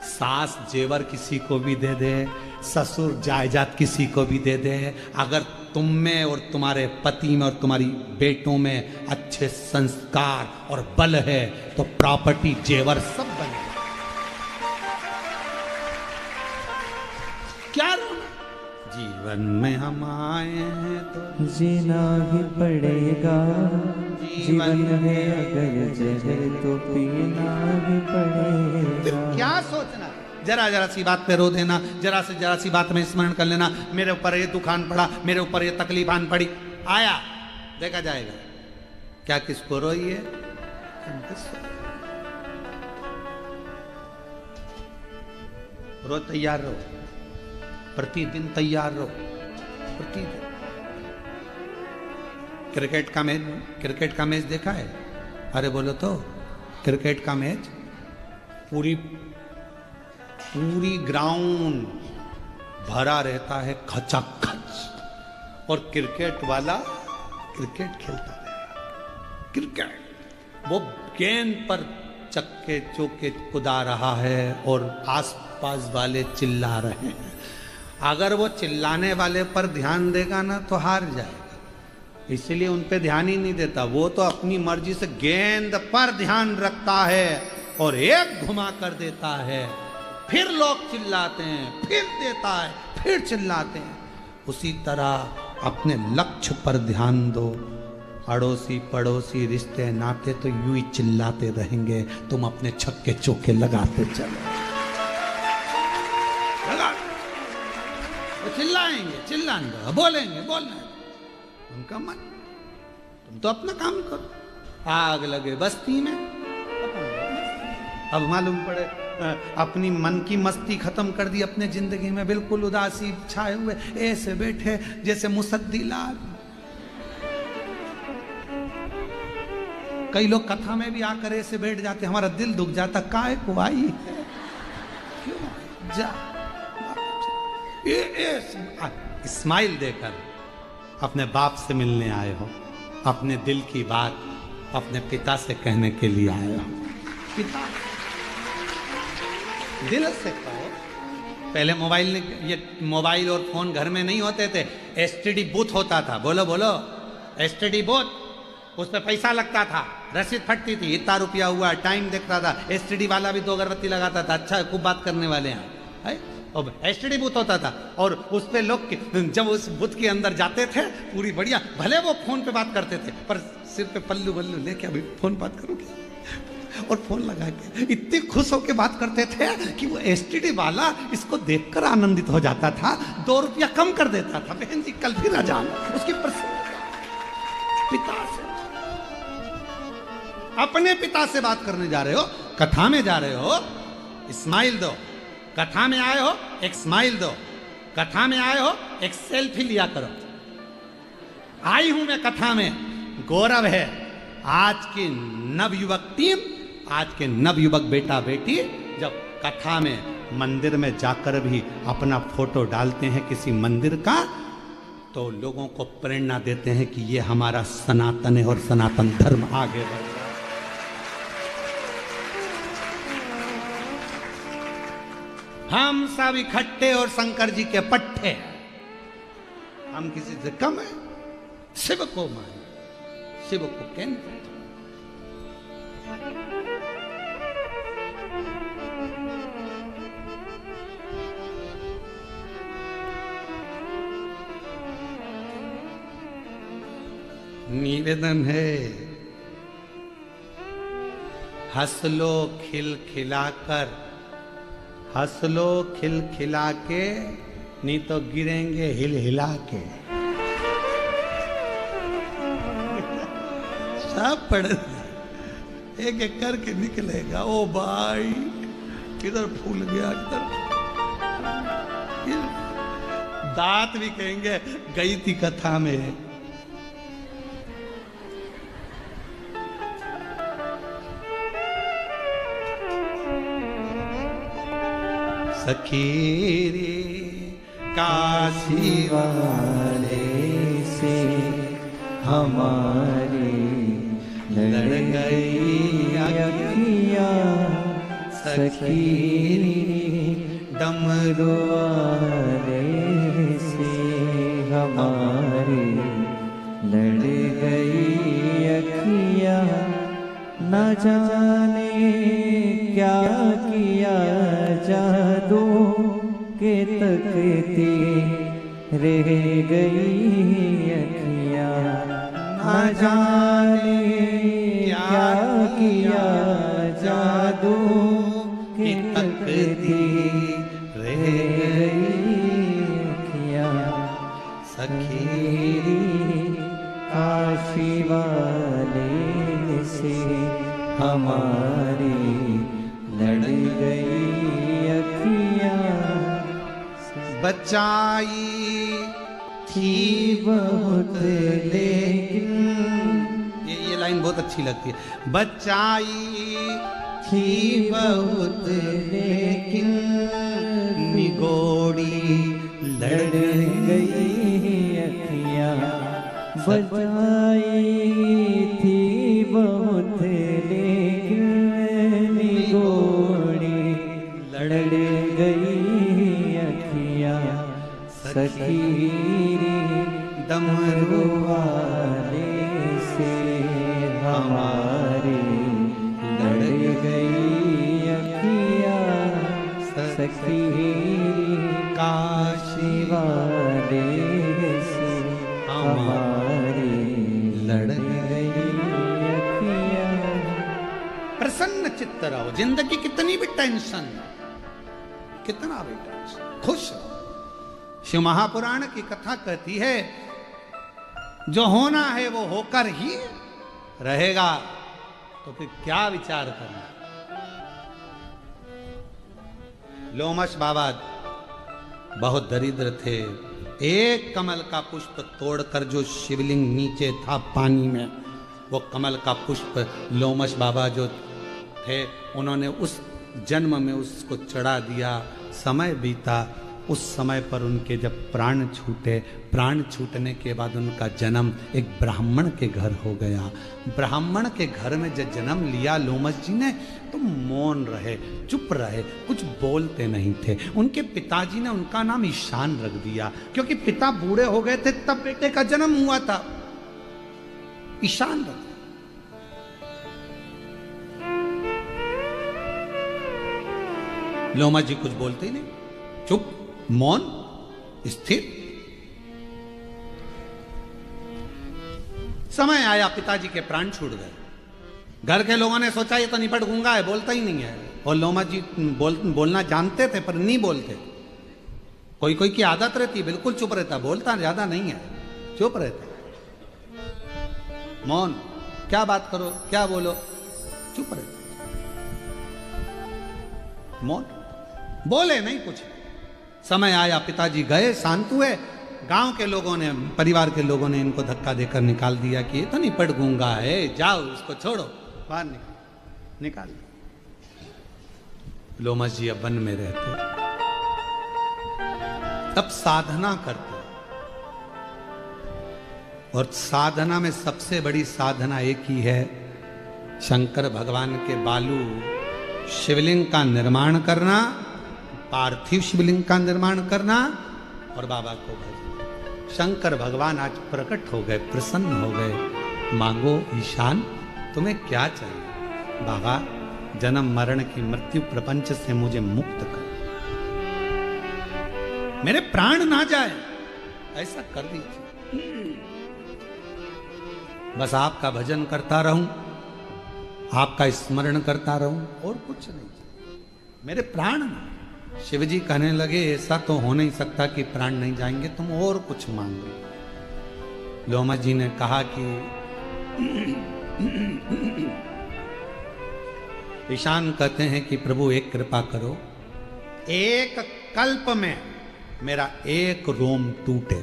सास जेवर किसी को भी दे दे, ससुर जायदाद किसी को भी दे दे, अगर तुम में और तुम्हारे पति में और तुम्हारी बेटों में अच्छे संस्कार और बल है तो प्रॉपर्टी जेवर सब बनेगा। क्या रोना? जीवन में हम आए हैं तो जीना ही पड़ेगा, जीवन है अगर जहर तो पीना ही पड़ेगा। क्या सोचना? जरा जरा सी बात पे रो देना, जरा से जरा सी बात में स्मरण कर लेना, मेरे ऊपर ये दुखान पड़ा, मेरे ऊपर ये तकलीफ आन पड़ी, आया देखा जाएगा। क्या किसको रोई है? रो, तैयार रहो, प्रतिदिन तैयार रहो, प्रतिदिन। क्रिकेट का मैच देखा है? अरे बोलो तो। क्रिकेट का मैच पूरी ग्राउंड भरा रहता है खचाखच, और क्रिकेट वाला क्रिकेट खेलता है। क्रिकेट वो गेंद पर चक्के चौके कुदा रहा है और आसपास वाले चिल्ला रहे हैं। अगर वो चिल्लाने वाले पर ध्यान देगा ना तो हार जाएगा, इसलिए उन पे ध्यान ही नहीं देता। वो तो अपनी मर्जी से गेंद पर ध्यान रखता है और एक घुमा कर देता है, फिर लोग चिल्लाते हैं, फिर देता है, फिर चिल्लाते हैं। उसी तरह अपने लक्ष्य पर ध्यान दो। अड़ोसी पड़ोसी रिश्ते नाते तो यूं ही चिल्लाते रहेंगे, तुम अपने छक्के चौके लगाते चलो। लगा वो चिल्लाएंगे, चिल्लाएंगे, बोलेंगे, बोलना उनका मन, तुम तो अपना काम करो। आग लगे बस्ती में, अब मालूम पड़े अपनी मन की मस्ती खत्म कर दी, अपने जिंदगी में बिल्कुल उदासी छाए हुए ऐसे बैठे जैसे मुसद्दी लाल। कई लोग कथा में भी आकर ऐसे बैठ जाते, हमारा दिल दुख जाता, काहे को आई है, क्यों जा। स्माइल देकर अपने बाप से मिलने आए हो, अपने दिल की बात अपने पिता से कहने के लिए आए हो। पिता दिल से कहो। पहले मोबाइल और फोन घर में नहीं होते थे, एसटीडी बूथ होता था। बोलो बोलो, एसटीडी बूथ, उस पर पैसा लगता था, रसीद फटती थी, इतना रुपया हुआ, टाइम देखता था। एसटीडी वाला भी 2 अगरबत्ती लगाता था, अच्छा खूब बात करने वाले हैं, है? और एसटीडी बूथ होता था, और उस पे लोग जब उस बूथ के अंदर जाते थे पूरी बढ़िया, भले वो फोन पे बात करते थे पर सिर पे पल्लू वल्लू लेके अभी फोन बात करोगे, और फोन लगा के इतने खुश होके बात करते थे कि वो एसटीडी वाला इसको देखकर आनंदित हो जाता था, 2 रुपया कम कर देता था। बहन जी कल फिर अजान, उसकी प्रसन्नता पिता से, अपने पिता से बात करने जा रहे हो, कथा में जा रहे हो, स्माइल दो। कथा में आए हो एक स्माइल दो, कथा में आए हो एक सेल्फी लिया करो। आई हूं मैं कथा में, गौरव है आज की नवयुवक टीम, आज के नवयुवक बेटा बेटी जब कथा में मंदिर में जाकर भी अपना फोटो डालते हैं किसी मंदिर का, तो लोगों को प्रेरणा देते हैं कि ये हमारा सनातन है और सनातन धर्म आगे बढ़ रहा है। हम सब इकट्ठे और शंकर जी के पट्टे, हम किसी से कम है। शिव को मान, शिव को केंद्र। निवेदन है, हंस लो खिलखिलाकर, हंस लो खिलखिला के, नहीं तो गिरेंगे हिल हिला के। सब पढ़ एक एक करके निकलेगा। ओ भाई किधर फूल गया, किधर दांत भी कहेंगे गई थी कथा में। सखी रे काशी वाले से हमारी लड़ गई अखियाँ, सखी डमरू वाले से हमारी लड़ गई अखियाँ, न जाने क्या किया जादू के तकती रह गई अखियाँ, न जाने क्या किया जादू के तकती रह गई अखियाँ, सखी काशी वाले से हमारी लड़ गई अखियाँ, बचाई थी बहुत लेकिन, ये लाइन बहुत अच्छी लगती है। बचाई थी बहुत लेकिन निगोड़ी लड़ गई अखियाँ, बचाई थी बहुत लेकिन निगोड़ी लड़ गई अखियाँ, सखी डमरू वाले से हमारी लड़ गई अखियाँ, सखी काशी वाले से हमारी लड़ गई अखियाँ। प्रसन्न चित्त रहो, जिंदगी कितनी भी टेंशन, कितना भी टेंशन, खुश रहो। शिव महापुराण की कथा कहती है जो होना है वो होकर ही रहेगा, तो फिर क्या विचार करना। लोमश बाबा बहुत दरिद्र थे, एक कमल का पुष्प तोड़कर जो शिवलिंग नीचे था पानी में, वो कमल का पुष्प लोमश बाबा जो थे उन्होंने उस जन्म में उसको चढ़ा दिया। समय बीता, उस समय पर उनके जब प्राण छूटे, प्राण छूटने के बाद उनका जन्म एक ब्राह्मण के घर हो गया। ब्राह्मण के घर में जब जन्म लिया लोमस जी ने तो मौन रहे, चुप रहे, कुछ बोलते नहीं थे। उनके पिताजी ने उनका नाम ईशान रख दिया, क्योंकि पिता बूढ़े हो गए थे तब बेटे का जन्म हुआ था। ईशान रख दिया। लोमस जी कुछ बोलते ही नहीं, चुप, मौन, स्थिर। समय आया, पिताजी के प्राण छूट गए। घर के लोगों ने सोचा ये तो निपट गूंगा है, बोलता ही नहीं है। और लोमस जी बोलना जानते थे पर नहीं बोलते। कोई कोई की आदत रहती, बिल्कुल चुप रहता, बोलता ज्यादा नहीं है, चुप रहता, मौन, क्या बात करो, क्या बोलो, चुप रहता, मौन, बोले नहीं कुछ। समय आया, पिताजी गए, शांत हुए। गांव के लोगों ने, परिवार के लोगों ने इनको धक्का देकर निकाल दिया कि ये तो नहीं पड़ गूंगा है, जाओ इसको छोड़ो, बाहर निकाल। लोमस जी अब वन में रहते, तब साधना करते। और साधना में सबसे बड़ी साधना एक ही है, शंकर भगवान के बालू शिवलिंग का निर्माण करना, पार्थिव शिवलिंग का निर्माण करना और बाबा को भजना। शंकर भगवान आज प्रकट हो गए, प्रसन्न हो गए। मांगो ईशान, तुम्हें क्या चाहिए? बाबा, जन्म मरण की मृत्यु प्रपंच से मुझे मुक्त कर, मेरे प्राण ना जाए, ऐसा कर दीजिए। बस आपका भजन करता रहूं, आपका स्मरण करता रहूं, और कुछ नहीं, मेरे प्राण ना। शिव जी कहने लगे ऐसा तो हो नहीं सकता कि प्राण नहीं जाएंगे, तुम और कुछ मांगो। लोमस जी ने कहा कि ईशान कहते हैं कि प्रभु एक कृपा करो, एक कल्प में मेरा एक रोम टूटे।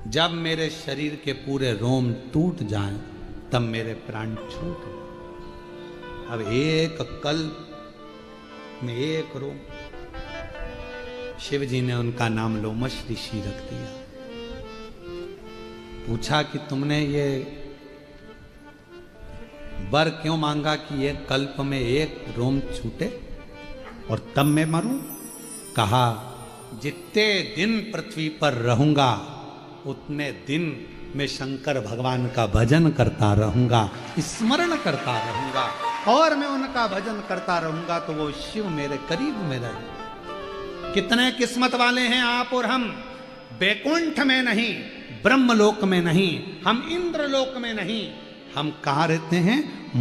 जब मेरे शरीर के पूरे रोम टूट जाएं तब मेरे प्राण छूट। अब एक कल्प में एक रोम। शिव जी ने उनका नाम लोमस ऋषि रख दिया। पूछा कि तुमने ये वर क्यों मांगा कि एक कल्प में एक रोम छूटे और तब मैं मरूं? कहा, जितने दिन पृथ्वी पर रहूंगा उतने दिन मैं शंकर भगवान का भजन करता रहूंगा, स्मरण करता रहूंगा, और मैं उनका भजन करता रहूंगा तो वो शिव मेरे करीब में रहे। कितने किस्मत वाले हैं आप और हम। बैकुंठ में नहीं, ब्रह्मलोक में नहीं, हम इंद्रलोक में नहीं, हम कहाँ रहते हैं?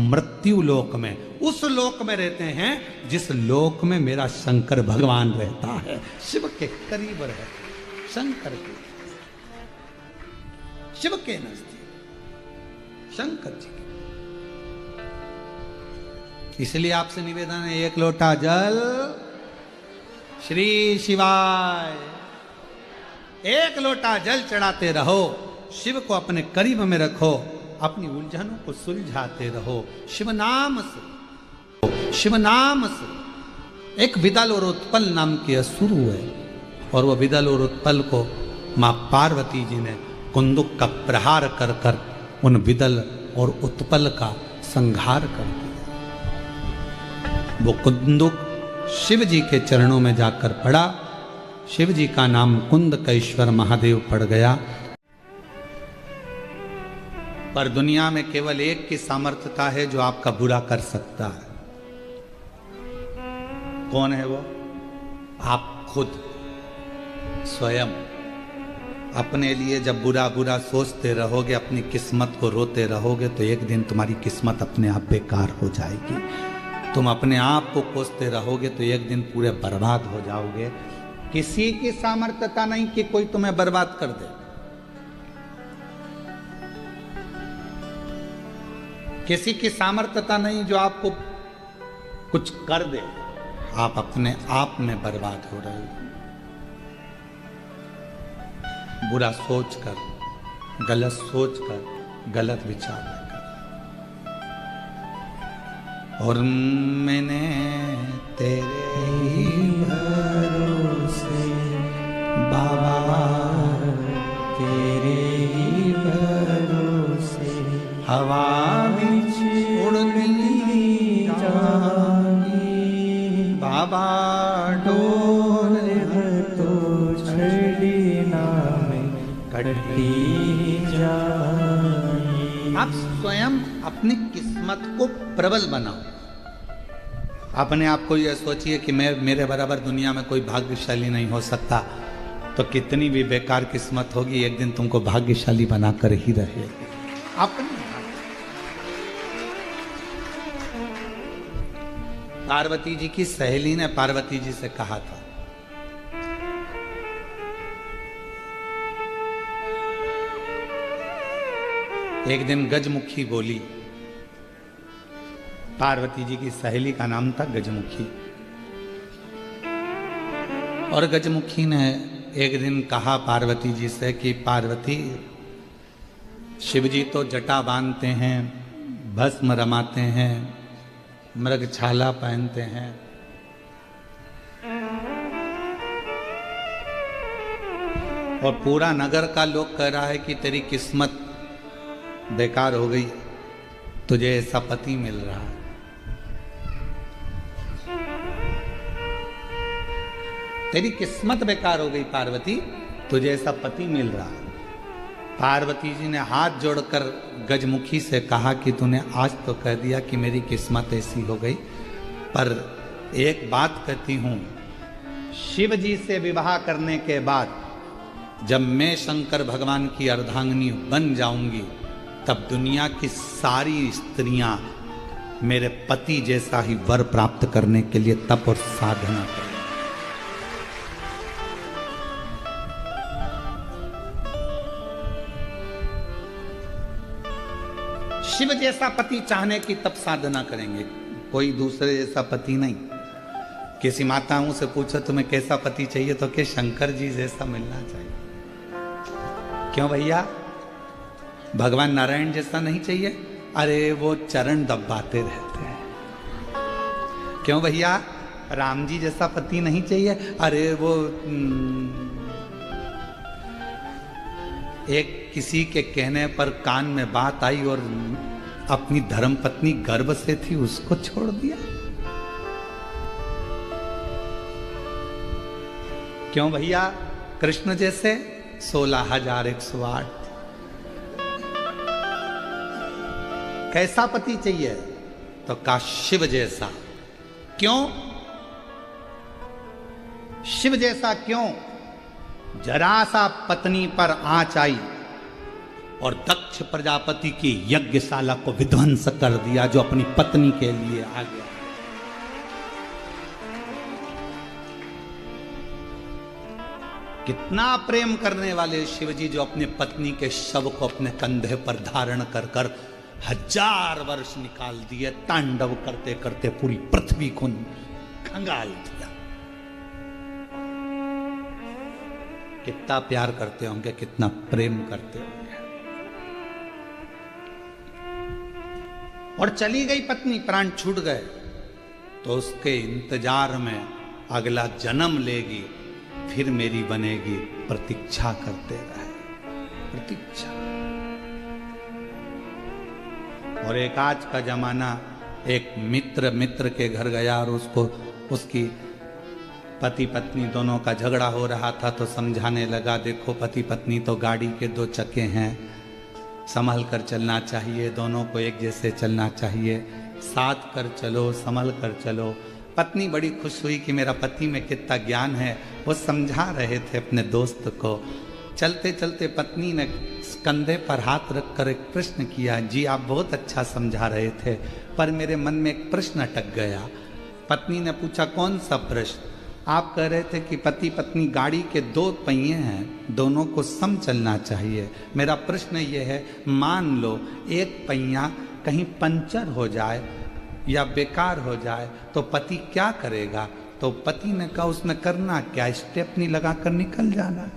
मृत्यु लोक में। उस लोक में रहते हैं जिस लोक में मेरा शंकर भगवान रहता है। शिव के करीब रहते, शंकर के, शिव के नजदीक, शंकर जी के। इसलिए आपसे निवेदन है, एक लोटा जल श्री शिवाय, एक लोटा जल चढ़ाते रहो, शिव को अपने करीब में रखो, अपनी उलझनों को सुलझाते रहो। शिव नाम से, शिव नाम से। एक विदल और उत्पल नाम के असुर हुए, और वह विदल और उत्पल को मां पार्वती जी ने कुंदुक का प्रहार कर कर उन विदल और उत्पल का संहार कर दिया। वो कुंदुक शिव जी के चरणों में जाकर पड़ा। शिव जी का नाम कुंदकेश्वर महादेव पड़ गया। पर दुनिया में केवल एक की सामर्थ्यता है जो आपका बुरा कर सकता है। कौन है वो? आप खुद स्वयं। अपने लिए जब बुरा बुरा सोचते रहोगे, अपनी किस्मत को रोते रहोगे, तो एक दिन तुम्हारी किस्मत अपने आप बेकार हो जाएगी। तुम अपने आप को कोसते रहोगे तो एक दिन पूरे बर्बाद हो जाओगे। किसी की सामर्थ्यता नहीं कि कोई तुम्हें बर्बाद कर दे। किसी की सामर्थ्यता नहीं जो आपको कुछ कर दे। आप अपने आप में बर्बाद हो रहे हो। बुरा सोचकर, गलत सोचकर, गलत विचार लेकर। और मैंने तेरे ही भरोसे बाबा तेरे ही भरोसे हवा बिच उड़ती जानी, बाबा डोल तो छड़ी नाम कटती जानी। आप स्वयं अपनी किस्मत को प्रबल बनाओ। अपने आप को यह सोचिए कि मैं मेरे बराबर दुनिया में कोई भाग्यशाली नहीं हो सकता, तो कितनी भी बेकार किस्मत होगी एक दिन तुमको भाग्यशाली बनाकर ही रहेगी। अपने पार्वती जी की सहेली ने पार्वती जी से कहा था, एक दिन गजमुखी बोली। पार्वती जी की सहेली का नाम था गजमुखी। और गजमुखी ने एक दिन कहा पार्वती जी से कि पार्वती, शिवजी तो जटा बांधते हैं, भस्म रमाते हैं, मृगछाला पहनते हैं, और पूरा नगर का लोग कह रहा है कि तेरी किस्मत बेकार हो गई, तुझे ऐसा पति मिल रहा है। तेरी किस्मत बेकार हो गई पार्वती, तुझे ऐसा पति मिल रहा है। पार्वती जी ने हाथ जोड़कर गजमुखी से कहा कि तूने आज तो कह दिया कि मेरी किस्मत ऐसी हो गई, पर एक बात कहती हूं, शिव जी से विवाह करने के बाद जब मैं शंकर भगवान की अर्धांगिनी बन जाऊंगी, तब दुनिया की सारी स्त्रियां मेरे पति जैसा ही वर प्राप्त करने के लिए तप और साधना करें। शिव जैसा पति चाहने की तप साधना करेंगे, कोई दूसरे जैसा पति नहीं। किसी माताओं से पूछो तुम्हें कैसा पति चाहिए, तो क्या शंकर जी जैसा मिलना चाहिए। क्यों भैया, भगवान नारायण जैसा नहीं चाहिए? अरे वो चरण दबाते रहते हैं। क्यों भैया, राम जी जैसा पति नहीं चाहिए? अरे वो एक किसी के कहने पर कान में बात आई और अपनी धर्म पत्नी गर्भ से थी, उसको छोड़ दिया। क्यों भैया, कृष्ण जैसे 16,108। कैसा पति चाहिए? तो का शिव जैसा। क्यों शिव जैसा? क्यों? जरा सा पत्नी पर आंच आई और दक्ष प्रजापति की यज्ञशाला को विध्वंस कर दिया, जो अपनी पत्नी के लिए आ गया। कितना प्रेम करने वाले शिवजी, जो अपने पत्नी के शव को अपने कंधे पर धारण कर कर 1000 वर्ष निकाल दिए, तांडव करते करते पूरी पृथ्वी को खंगाल दिया। कितना प्यार करते होंगे, कितना प्रेम करते होंगे। और चली गई पत्नी, प्राण छूट गए, तो उसके इंतजार में अगला जन्म लेगी, फिर मेरी बनेगी, प्रतीक्षा करते रहे, प्रतीक्षा। और एक आज का जमाना, एक मित्र के घर गया और उसको उसकी पति पत्नी दोनों का झगड़ा हो रहा था, तो समझाने लगा, देखो पति पत्नी तो गाड़ी के 2 चक्के हैं, संभल कर चलना चाहिए, दोनों को एक जैसे चलना चाहिए, साथ कर चलो, संभल कर चलो। पत्नी बड़ी खुश हुई कि मेरा पति में कितना ज्ञान है। वो समझा रहे थे अपने दोस्त को। चलते चलते पत्नी ने कंधे पर हाथ रखकर एक प्रश्न किया, जी आप बहुत अच्छा समझा रहे थे, पर मेरे मन में एक प्रश्न अटक गया। पत्नी ने पूछा, कौन सा प्रश्न? आप कह रहे थे कि पति पत्नी गाड़ी के 2 पहिए हैं, दोनों को सम चलना चाहिए। मेरा प्रश्न ये है, मान लो एक पहिया कहीं पंचर हो जाए या बेकार हो जाए, तो पति क्या करेगा? तो पति ने कहा, उसमें करना क्या, स्टेपनी लगाकर निकल जाना।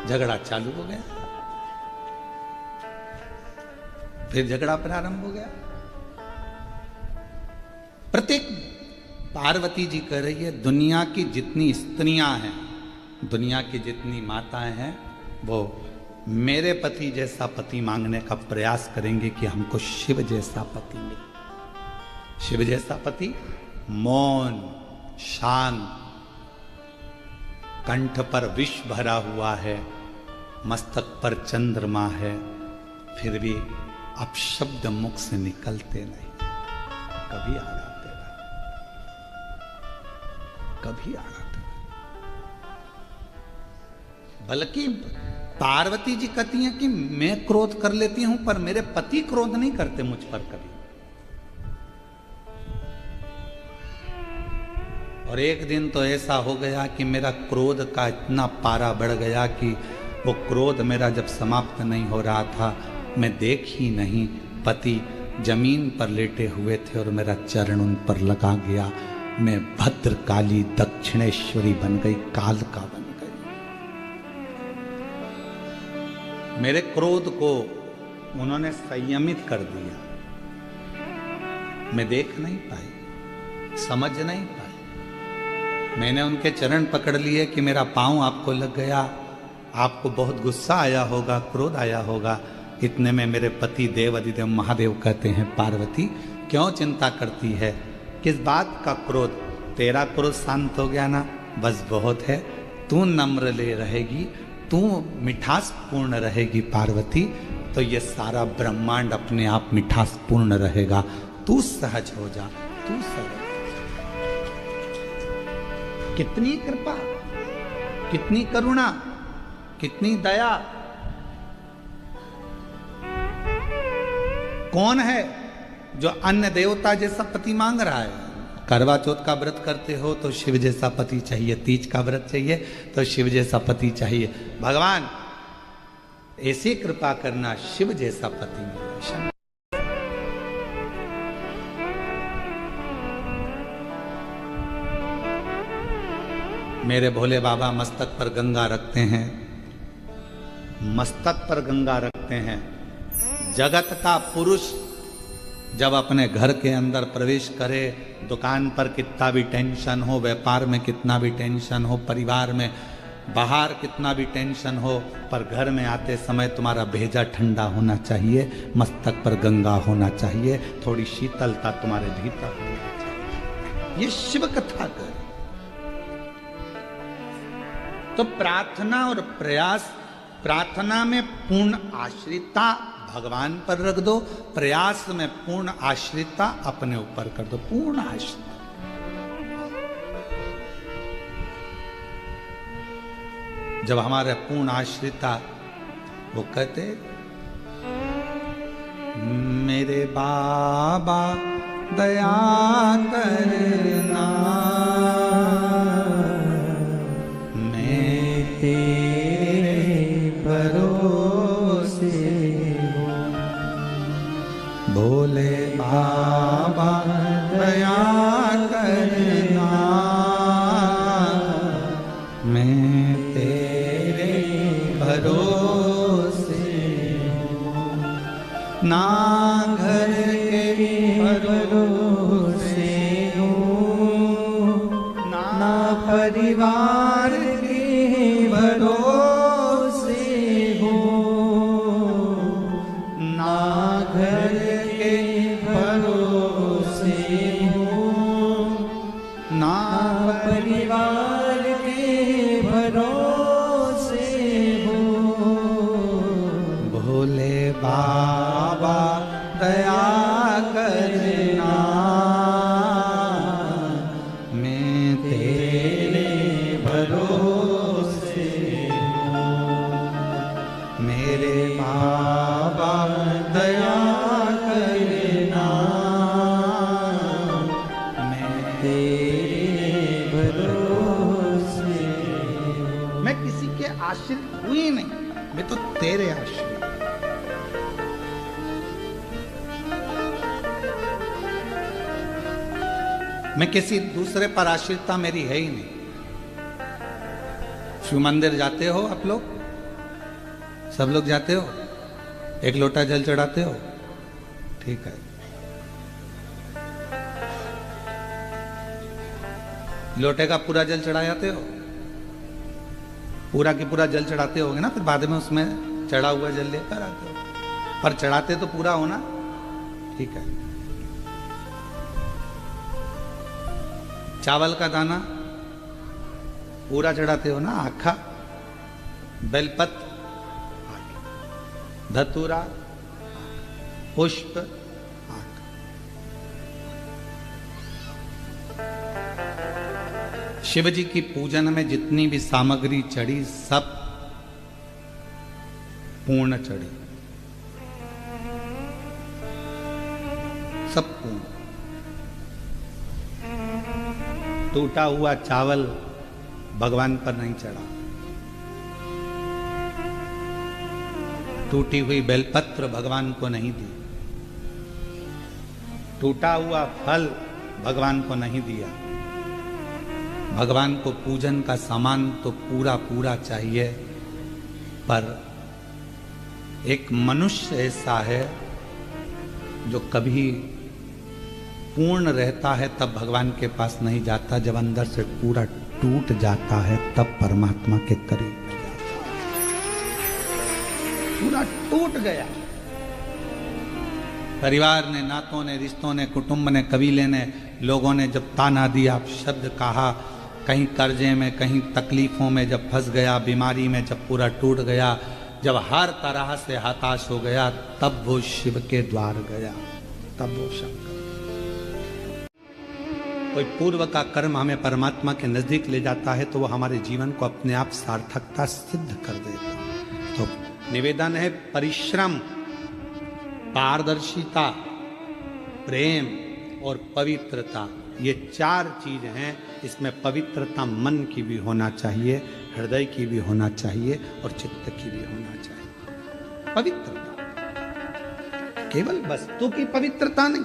झगड़ा चालू हो गया, फिर झगड़ा प्रारंभ हो गया। प्रत्येक पार्वती जी कह रही है दुनिया की जितनी स्त्रियां हैं, दुनिया की जितनी माताएं हैं, वो मेरे पति जैसा पति मांगने का प्रयास करेंगे कि हमको शिव जैसा पति मिले। शिव जैसा पति मौन, शांत, कंठ पर विष भरा हुआ है, मस्तक पर चंद्रमा है, फिर भी अपशब्द मुख से निकलते नहीं। कभी आड़ा तेरा, कभी आड़ा तेरा। बल्कि पार्वती जी कहती हैं कि मैं क्रोध कर लेती हूं पर मेरे पति क्रोध नहीं करते मुझ पर कभी। और एक दिन तो ऐसा हो गया कि मेरा क्रोध का इतना पारा बढ़ गया कि वो क्रोध मेरा जब समाप्त नहीं हो रहा था, मैं देख ही नहीं, पति जमीन पर लेटे हुए थे और मेरा चरण उन पर लगा गया। मैं भद्रकाली दक्षिणेश्वरी बन गई, कालका बन गई। मेरे क्रोध को उन्होंने संयमित कर दिया। मैं देख नहीं पाई, समझ नहीं पाई। मैंने उनके चरण पकड़ लिए कि मेरा पांव आपको लग गया, आपको बहुत गुस्सा आया होगा, क्रोध आया होगा। इतने में मेरे पति देव अधिदेव महादेव कहते हैं, पार्वती क्यों चिंता करती है, किस बात का क्रोध, तेरा क्रोध शांत हो गया ना, बस बहुत है। तू नम्र ले रहेगी, तू मिठास पूर्ण रहेगी पार्वती, तो ये सारा ब्रह्मांड अपने आप मिठास पूर्ण रहेगा। तू सहज हो जा, तू सहज। कितनी कृपा, कितनी करुणा, कितनी दया। कौन है जो अन्य देवता जैसा पति मांग रहा है? करवा चौथ का व्रत करते हो तो शिव जैसा पति चाहिए, तीज का व्रत चाहिए तो शिव जैसा पति चाहिए। भगवान ऐसी कृपा करना, शिव जैसा पति मिले। मेरे भोले बाबा मस्तक पर गंगा रखते हैं, मस्तक पर गंगा रखते हैं। जगत का पुरुष जब अपने घर के अंदर प्रवेश करे, दुकान पर कितना भी टेंशन हो, व्यापार में कितना भी टेंशन हो, परिवार में बाहर कितना भी टेंशन हो, पर घर में आते समय तुम्हारा भेजा ठंडा होना चाहिए, मस्तक पर गंगा होना चाहिए, थोड़ी शीतलता तुम्हारे भीतर होनी चाहिए। ये शिव कथा कर। तो प्रार्थना और प्रयास, प्रार्थना में पूर्ण आश्रितता भगवान पर रख दो, प्रयास में पूर्ण आश्रितता अपने ऊपर कर दो, पूर्ण आश्रितता। जब हमारे पूर्ण आश्रितता, वो कहते मेरे बाबा दया करना, मैं तेरे भरोसे हूँ। भोले बाबा दया करना, मैं तेरे भरोसे हूँ। ना घर के भरोसे हूँ, ना परिवार के भरोसे हूँ, ना घर के भरोसे हूँ, ना परिवार के भरोसे हूँ। भोले बाबा दया करना, मैं तेरे भरोसे हूँ। मेरे बाबा दया करना, मैं तेरे भरोसे हूँ। मैं किसी के आश्रित हुई नहीं, मैं तो तेरे आश्रित। मैं किसी दूसरे पर आश्रितता मेरी है ही नहीं। शिव मंदिर जाते हो आप लोग? सब लोग जाते हो? एक लोटा जल चढ़ाते हो? ठीक है। लोटे का पूरा जल चढ़ा जाते हो, पूरा की पूरा जल चढ़ाते होगे ना, फिर बाद में उसमें चढ़ा हुआ जल लेकर आते हो, पर चढ़ाते तो पूरा हो ना। ठीक है, चावल का दाना पूरा चढ़ाते हो ना, आखा, बेलपत्र, धतूरा, पुष्प, शिव जी की पूजन में जितनी भी सामग्री चढ़ी सब पूर्ण चढ़ी, सब पूर्ण। टूटा हुआ चावल भगवान पर नहीं चढ़ा, टूटी हुई बेलपत्र भगवान को नहीं दी, टूटा हुआ फल भगवान को नहीं दिया। भगवान को पूजन का सामान तो पूरा पूरा चाहिए, पर एक मनुष्य ऐसा है जो कभी पूर्ण रहता है तब भगवान के पास नहीं जाता, जब अंदर से पूरा टूट जाता है तब परमात्मा के करीब जाता है। पूरा टूट गया, परिवार ने, नातों ने, रिश्तों ने, कुटुंब ने, कबीले ने, लोगों ने जब ताना दिया, शब्द कहा, कहीं कर्जे में, कहीं तकलीफों में जब फंस गया, बीमारी में जब पूरा टूट गया, जब हर तरह से हताश हो गया, तब वो शिव के द्वार गया, तब वो शंकर। कोई पूर्व का कर्म हमें परमात्मा के नजदीक ले जाता है तो वो हमारे जीवन को अपने आप सार्थकता सिद्ध कर देता है। तो निवेदन है, परिश्रम, पारदर्शिता, प्रेम और पवित्रता, ये चार चीज हैं। इसमें पवित्रता मन की भी होना चाहिए, हृदय की भी होना चाहिए और चित्त की भी होना चाहिए। पवित्रता, केवल वस्तु की पवित्रता नहीं,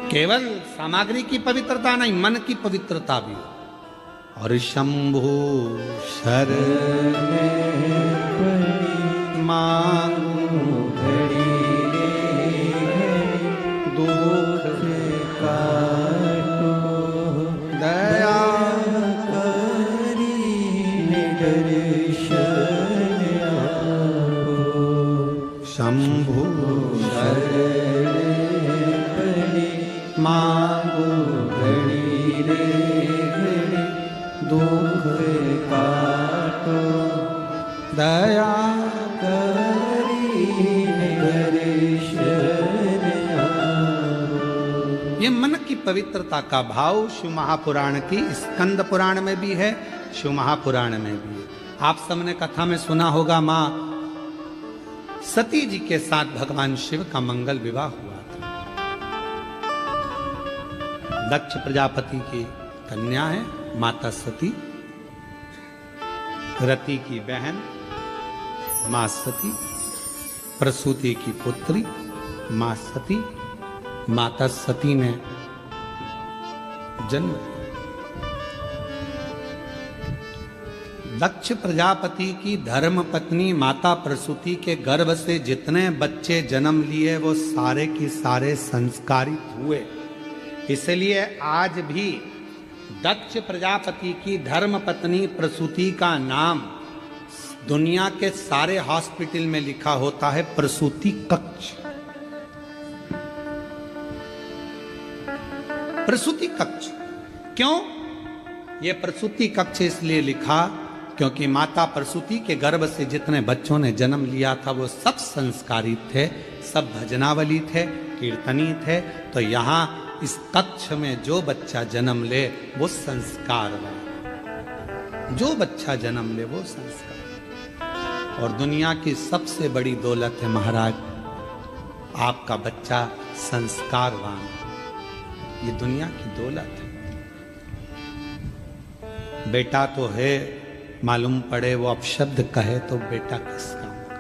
केवल सामग्री की पवित्रता नहीं, मन की पवित्रता भी हो। और शंभु शरण मांगू घड़ी दुख काटो, दया करी दर्शन आपो। शंभु शरण मांगो घड़ी घड़ी दुख काटो, दया करी दर्शन आपो। ये मन की पवित्रता का भाव शिव महापुराण की स्कंद पुराण में भी है, शिव महापुराण में भी है। आप सबने कथा में सुना होगा, मां सती जी के साथ भगवान शिव का मंगल विवाह हुआ था। दक्ष प्रजापति की कन्या है माता सती, रति की बहन मां सती, प्रसूति की पुत्री मां सती। माता सती ने जन्म लिया। दक्ष प्रजापति की धर्म पत्नी माता प्रसूति के गर्भ से जितने बच्चे जन्म लिए वो सारे की सारे संस्कारित हुए। इसलिए आज भी दक्ष प्रजापति की धर्म पत्नी प्रसूति का नाम दुनिया के सारे हॉस्पिटल में लिखा होता है प्रसूति कक्ष। प्रसूति कक्ष क्यों? ये प्रसूति कक्ष इसलिए लिखा क्योंकि माता प्रसूति के गर्भ से जितने बच्चों ने जन्म लिया था वो सब संस्कारित थे, सब भजनावली थे, कीर्तनी थे। तो यहाँ इस कक्ष में जो बच्चा जन्म ले वो संस्कारवान, जो बच्चा जन्म ले वो संस्कार। और दुनिया की सबसे बड़ी दौलत है महाराज आपका बच्चा संस्कारवान, ये दुनिया की दौलत है। बेटा तो है, मालूम पड़े वो अपशब्द कहे तो बेटा किस काम का।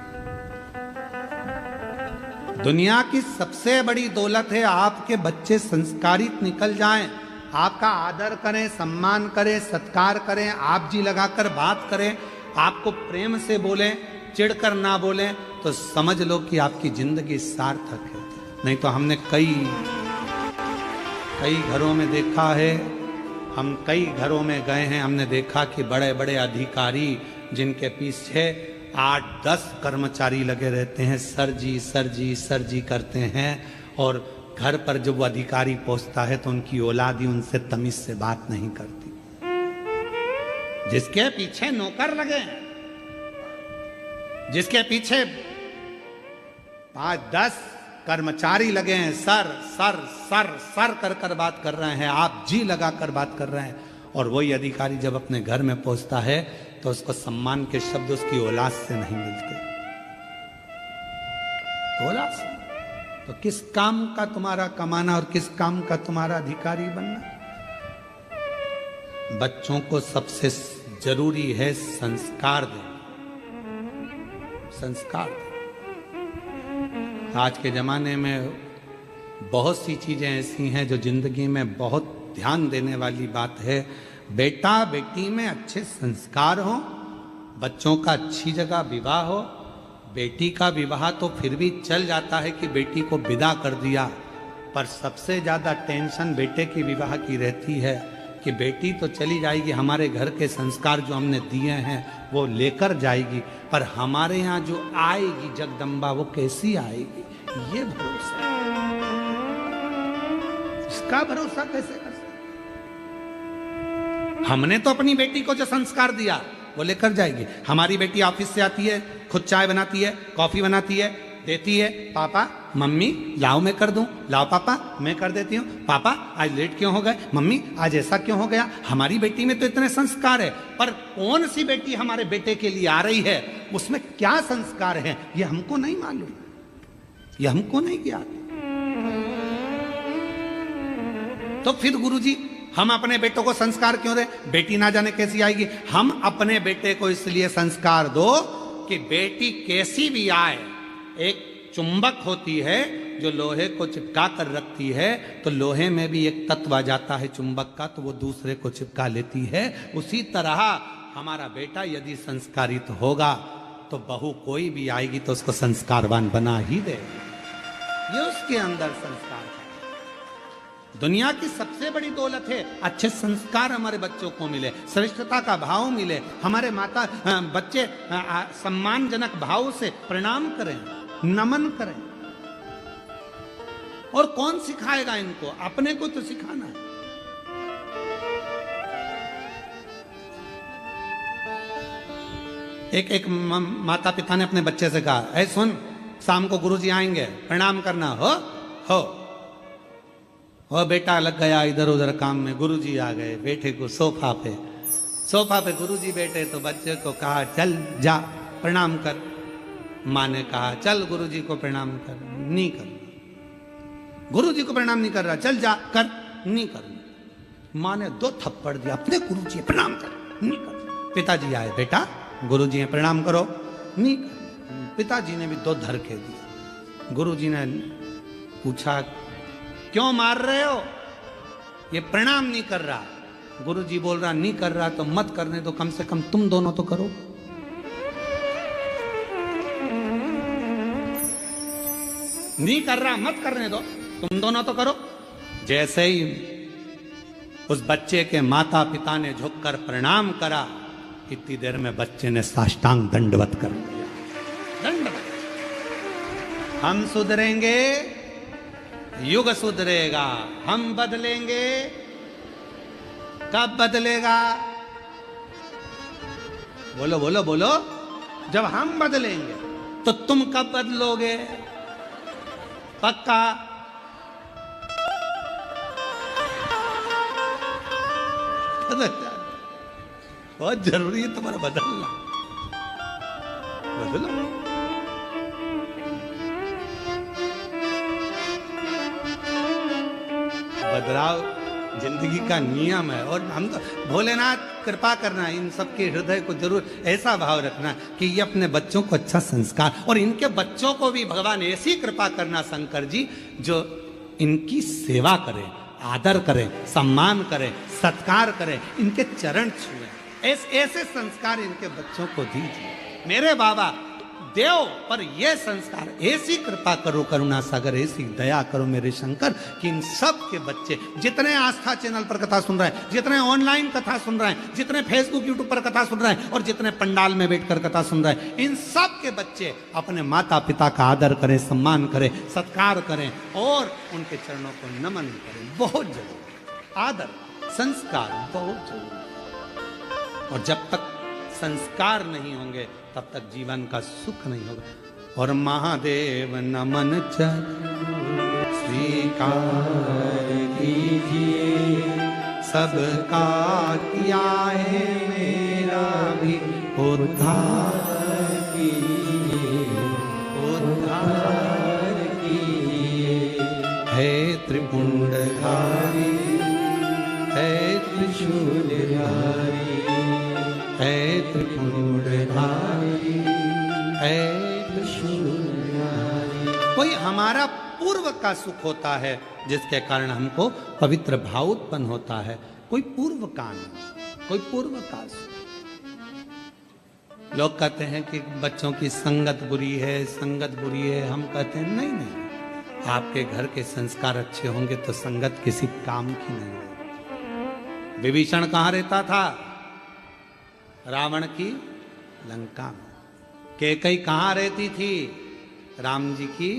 दुनिया की सबसे बड़ी दौलत है आपके बच्चे संस्कारित निकल जाएं, आपका आदर करें, सम्मान करें, सत्कार करें, आप जी लगाकर बात करें, आपको प्रेम से बोलें, चिढ़कर ना बोलें, तो समझ लो कि आपकी जिंदगी सार्थक है। नहीं तो हमने कई घरों में देखा है, हम कई घरों में गए हैं, हमने देखा कि बड़े बड़े अधिकारी जिनके पीछे 8-10 कर्मचारी लगे रहते हैं, सर जी सर जी सर जी करते हैं, और घर पर जब वो अधिकारी पहुंचता है तो उनकी औलाद ही उनसे तमीज से बात नहीं करती। जिसके पीछे नौकर लगे हैं, जिसके पीछे 5-10 कर्मचारी लगे हैं, सर सर सर सर कर कर बात कर रहे हैं, आप जी लगा कर बात कर रहे हैं, और वही अधिकारी जब अपने घर में पहुंचता है तो उसको सम्मान के शब्द उसकी औलाद से नहीं मिलते। औलाद से तो किस काम का तुम्हारा कमाना और किस काम का तुम्हारा अधिकारी बनना? बच्चों को सबसे जरूरी है संस्कार देना, संस्कार देना। आज के ज़माने में बहुत सी चीज़ें ऐसी हैं जो ज़िंदगी में बहुत ध्यान देने वाली बात है। बेटा बेटी में अच्छे संस्कार हो, बच्चों का अच्छी जगह विवाह हो। बेटी का विवाह तो फिर भी चल जाता है कि बेटी को विदा कर दिया, पर सबसे ज़्यादा टेंशन बेटे की विवाह की रहती है कि बेटी तो चली जाएगी, हमारे घर के संस्कार जो हमने दिए हैं वो लेकर जाएगी, पर हमारे यहाँ जो आएगी जगदम्बा वो कैसी आएगी, ये भरोसा, इसका भरोसा कैसे कर सकते? हमने तो अपनी बेटी को जो संस्कार दिया वो लेकर जाएगी। हमारी बेटी ऑफिस से आती है, खुद चाय बनाती है, कॉफी बनाती है, देती है, पापा मम्मी लाओ मैं कर दूं, लाओ पापा मैं कर देती हूँ, पापा आज लेट क्यों हो गए, मम्मी आज ऐसा क्यों हो गया। हमारी बेटी में तो इतने संस्कार है, पर कौन सी बेटी हमारे बेटे के लिए आ रही है, उसमें क्या संस्कार है ये हमको नहीं मालूम, ये हमको नहीं ज्ञात। तो फिर गुरुजी हम अपने बेटों को संस्कार क्यों दें? बेटी ना जाने कैसी आएगी। हम अपने बेटे को इसलिए संस्कार दो कि बेटी कैसी भी आए, एक चुंबक होती है जो लोहे को चिपका कर रखती है, तो लोहे में भी एक तत्व आ जाता है चुंबक का, तो वो दूसरे को चिपका लेती है। उसी तरह हमारा बेटा यदि संस्कारित होगा तो बहू कोई भी आएगी तो उसको संस्कारवान बना ही देगी। ये उसके अंदर संस्कार है। दुनिया की सबसे बड़ी दौलत है अच्छे संस्कार हमारे बच्चों को मिले, श्रेष्ठता का भाव मिले, हमारे माता बच्चे सम्मानजनक भाव से प्रणाम करें, नमन करें। और कौन सिखाएगा इनको? अपने को तो सिखाना है। एक माता पिता ने अपने बच्चे से कहा, ऐ सुन, शाम को गुरुजी आएंगे, प्रणाम करना हो। और बेटा लग गया इधर उधर काम में, गुरुजी आ गए, बेटे को सोफा पे गुरुजी बैठे तो बच्चे को कहा चल जा प्रणाम कर। माँ ने कहा चल गुरुजी को प्रणाम कर, नहीं कर। गुरुजी को प्रणाम नहीं कर रहा, चल जा कर, नहीं कर। माँ ने 2 थप्पड़ दिया, अपने गुरुजी प्रणाम कर, नहीं कर। पिताजी आए, बेटा गुरुजी हैं प्रणाम करो, नहीं कर। पिताजी ने भी 2 धरके दिए। गुरुजी ने पूछा क्यों मार रहे हो? ये प्रणाम नहीं कर रहा। गुरुजी बोल रहा नहीं कर रहा तो मत करने दो, कम से कम तुम दोनों तो करो। नहीं कर रहा मत करने दो, तुम दोनों तो करो। जैसे ही उस बच्चे के माता पिता ने झुककर प्रणाम करा, इतनी देर में बच्चे ने साष्टांग दंडवत कर दिया। दंडवत। हम सुधरेंगे, युग सुधरेगा। हम बदलेंगे, कब बदलेगा? बोलो बोलो बोलो। जब हम बदलेंगे तो तुम कब बदलोगे? पक्का? बहुत जरूरी है तुम्हारा बदलना। बदलो। बदलाव जिंदगी का नियम है। और हम तो भोलेनाथ कृपा करना, इन सबके हृदय को जरूर ऐसा भाव रखना कि ये अपने बच्चों को अच्छा संस्कार, और इनके बच्चों को भी भगवान ऐसी कृपा करना शंकर जी जो इनकी सेवा करें, आदर करें, सम्मान करें, सत्कार करें, इनके चरण छुएं। ऐसे संस्कार इनके बच्चों को दीजिए। मेरे बाबा देव, पर ये संस्कार ऐसी कृपा करो करुणा सागर, ऐसी दया करो मेरे शंकर कि इन सब के बच्चे, जितने आस्था चैनल पर कथा सुन रहे हैं, जितने ऑनलाइन कथा सुन रहे हैं, जितने फेसबुक यूट्यूब पर कथा सुन रहे हैं और जितने पंडाल में बैठकर कथा सुन रहे हैं, इन सब के बच्चे अपने माता पिता का आदर करें, सम्मान करें, सत्कार करें और उनके चरणों को नमन करें। बहुत जरूरी आदर संस्कार, बहुत जरूरी। और जब तक संस्कार नहीं होंगे तब तक जीवन का सुख नहीं होगा। और महादेव नमन चरण स्वीकार कीजिए, सबका किया है मेरा भी उद्धार कीजिए, उद्धार कीजिए। है त्रिपुंडधारी, है त्रिशूलधारी, है त्रिपुंडधारी, है त्रिशूलधारी। कोई हमारा पूर्व का सुख होता है जिसके कारण हमको पवित्र भाव उत्पन्न होता है, कोई पूर्व का नहीं, कोई पूर्व का सुख। लोग कहते हैं कि बच्चों की संगत बुरी है, संगत बुरी है। हम कहते हैं नहीं नहीं, आपके घर के संस्कार अच्छे होंगे तो संगत किसी काम की नहीं है। विभीषण कहाँ रहता था? रावण की लंका में। कैकई कहाँ रहती थी? राम जी की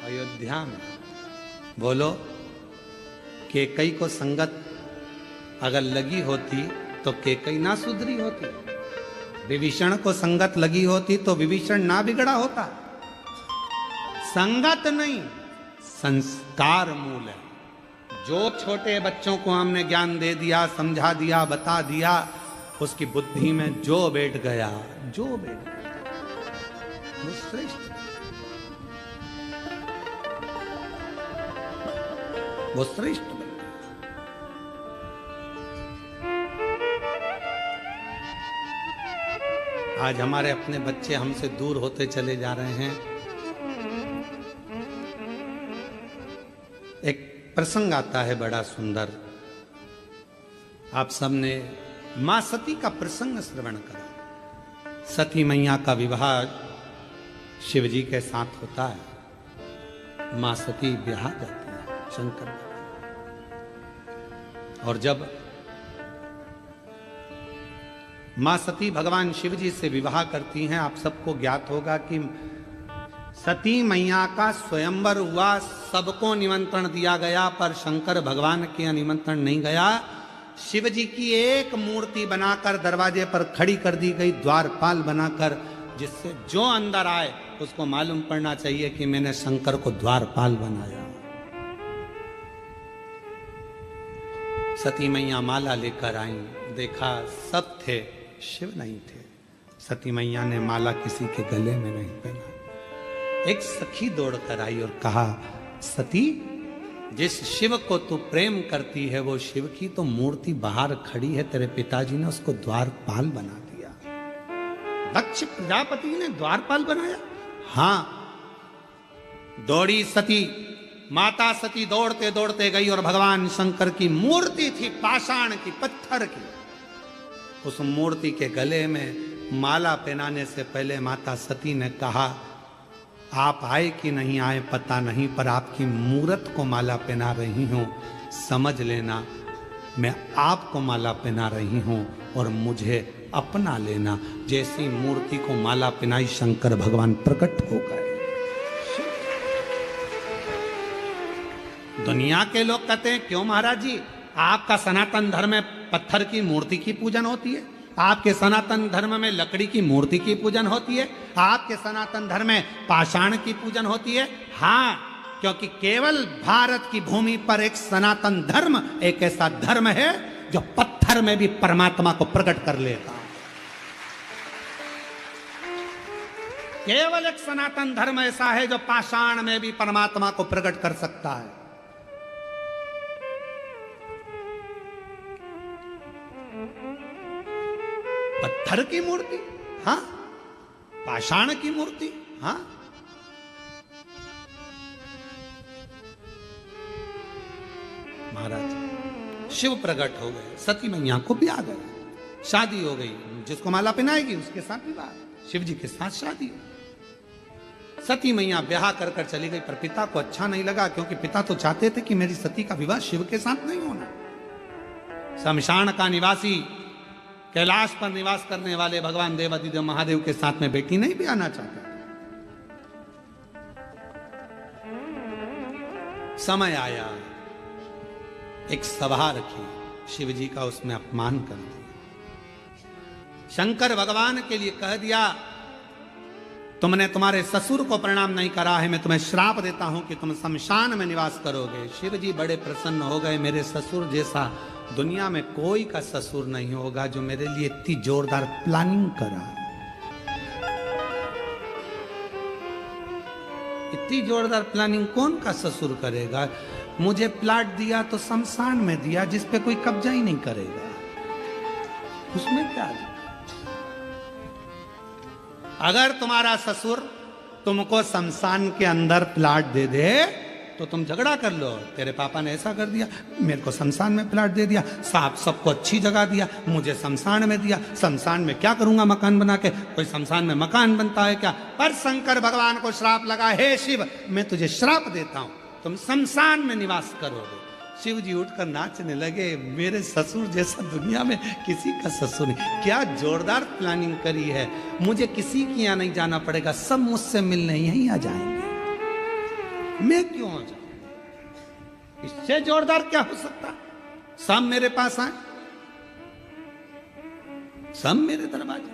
अयोध्या में। बोलो, कैकई को संगत अगर लगी होती तो कैकई ना सुधरी होती, विभीषण को संगत लगी होती तो विभीषण ना बिगड़ा होता। संगत नहीं, संस्कार मूल है। जो छोटे बच्चों को हमने ज्ञान दे दिया, समझा दिया, बता दिया, उसकी बुद्धि में जो बैठ गया, जो बैठ गया वो श्रेष्ठ, वो श्रेष्ठ बन गया। आज हमारे अपने बच्चे हमसे दूर होते चले जा रहे हैं। एक प्रसंग आता है बड़ा सुंदर, आप सबने मां सती का प्रसंग श्रवण करा। सती मैया का विवाह शिव जी के साथ होता है। मां सती ब्याह जाती है शंकर, और जब मां सती भगवान शिव जी से विवाह करती हैं, आप सबको ज्ञात होगा कि सती मैया का स्वयंवर हुआ, सबको निमंत्रण दिया गया, पर शंकर भगवान के निमंत्रण नहीं गया। शिव जी की एक मूर्ति बनाकर दरवाजे पर खड़ी कर दी गई, द्वारपाल बनाकर, जिससे जो अंदर आए उसको मालूम पड़ना चाहिए कि मैंने शंकर को द्वारपाल बनाया। सती मैया माला लेकर आई, देखा सब थे, शिव नहीं थे। सती मैया ने माला किसी के गले में नहीं पहना। एक सखी दौड़कर आई और कहा, सती, जिस शिव को तू प्रेम करती है वो शिव की तो मूर्ति बाहर खड़ी है, तेरे पिताजी ने उसको द्वारपाल बना दिया। दक्ष प्रजापति ने द्वारपाल बनाया? हां। दौड़ी सती, माता सती दौड़ते दौड़ते गई और भगवान शंकर की मूर्ति थी, पाषाण की, पत्थर की। उस मूर्ति के गले में माला पहनाने से पहले माता सती ने कहा, आप आए कि नहीं आए पता नहीं, पर आपकी मूरत को माला पहना रही हूं, समझ लेना मैं आपको माला पहना रही हूं और मुझे अपना लेना। जैसी मूर्ति को माला पहनाई, शंकर भगवान प्रकट हो गए। दुनिया के लोग कहते हैं, क्यों महाराज जी, आपका सनातन धर्म में पत्थर की मूर्ति की पूजन होती है, आपके सनातन धर्म में लकड़ी की मूर्ति की पूजन होती है, आपके सनातन धर्म में पाषाण की पूजन होती है। हाँ, क्योंकि केवल भारत की भूमि पर एक सनातन धर्म, एक ऐसा धर्म है जो पत्थर में भी परमात्मा को प्रकट कर लेता। केवल एक सनातन धर्म ऐसा है जो पाषाण में भी परमात्मा को प्रकट कर सकता है। पत्थर की मूर्ति, हाँ, पाषाण की मूर्ति, हाँ। महाराज शिव प्रकट हो गए, सती मैया को ब्याह गया, शादी हो गई, जिसको माला पहनाएगी उसके साथ विवाह, शिव जी के साथ शादी हो। सती मैया ब्याह कर कर चली गई, पर पिता को अच्छा नहीं लगा, क्योंकि पिता तो चाहते थे कि मेरी सती का विवाह शिव के साथ नहीं होना। शमशान का निवासी, कैलाश पर निवास करने वाले भगवान देवादिदेव महादेव के साथ में बेटी नहीं भी आना चाहता। समय आया, एक सभा रखी, शिव जी का उसमें अपमान कर दिया। शंकर भगवान के लिए कह दिया, तुमने तुम्हारे ससुर को प्रणाम नहीं करा है, मैं तुम्हें श्राप देता हूं कि तुम शमशान में निवास करोगे। शिव जी बड़े प्रसन्न हो गए, मेरे ससुर जैसा दुनिया में कोई का ससुर नहीं होगा जो मेरे लिए इतनी जोरदार प्लानिंग करा। इतनी जोरदार प्लानिंग कौन का ससुर करेगा? मुझे प्लाट दिया तो शमशान में दिया, जिस पे कोई कब्जा ही नहीं करेगा, उसमें क्या? अगर तुम्हारा ससुर तुमको शमशान के अंदर प्लाट दे दे तो तुम झगड़ा कर लो, तेरे पापा ने ऐसा कर दिया, मेरे को शमशान में प्लाट दे दिया, साहब सबको अच्छी जगह दिया, मुझे शमशान में दिया, शमशान में क्या करूंगा मकान बना के? कोई शमशान में मकान बनता है क्या? पर शंकर भगवान को श्राप लगा, हे शिव मैं तुझे श्राप देता हूं, तुम शमशान में निवास करोगे। शिव जी उठकर नाचने लगे, मेरे ससुर जैसा दुनिया में किसी का ससुर नहीं। क्या जोरदार प्लानिंग करी है, मुझे किसी के यहाँ नहीं जाना पड़ेगा, सब मुझसे मिलने यहीं आ जाएंगे, मैं क्यों आ जाऊं? इससे जोरदार क्या हो सकता? सब मेरे पास आए, सब मेरे दरवाजे।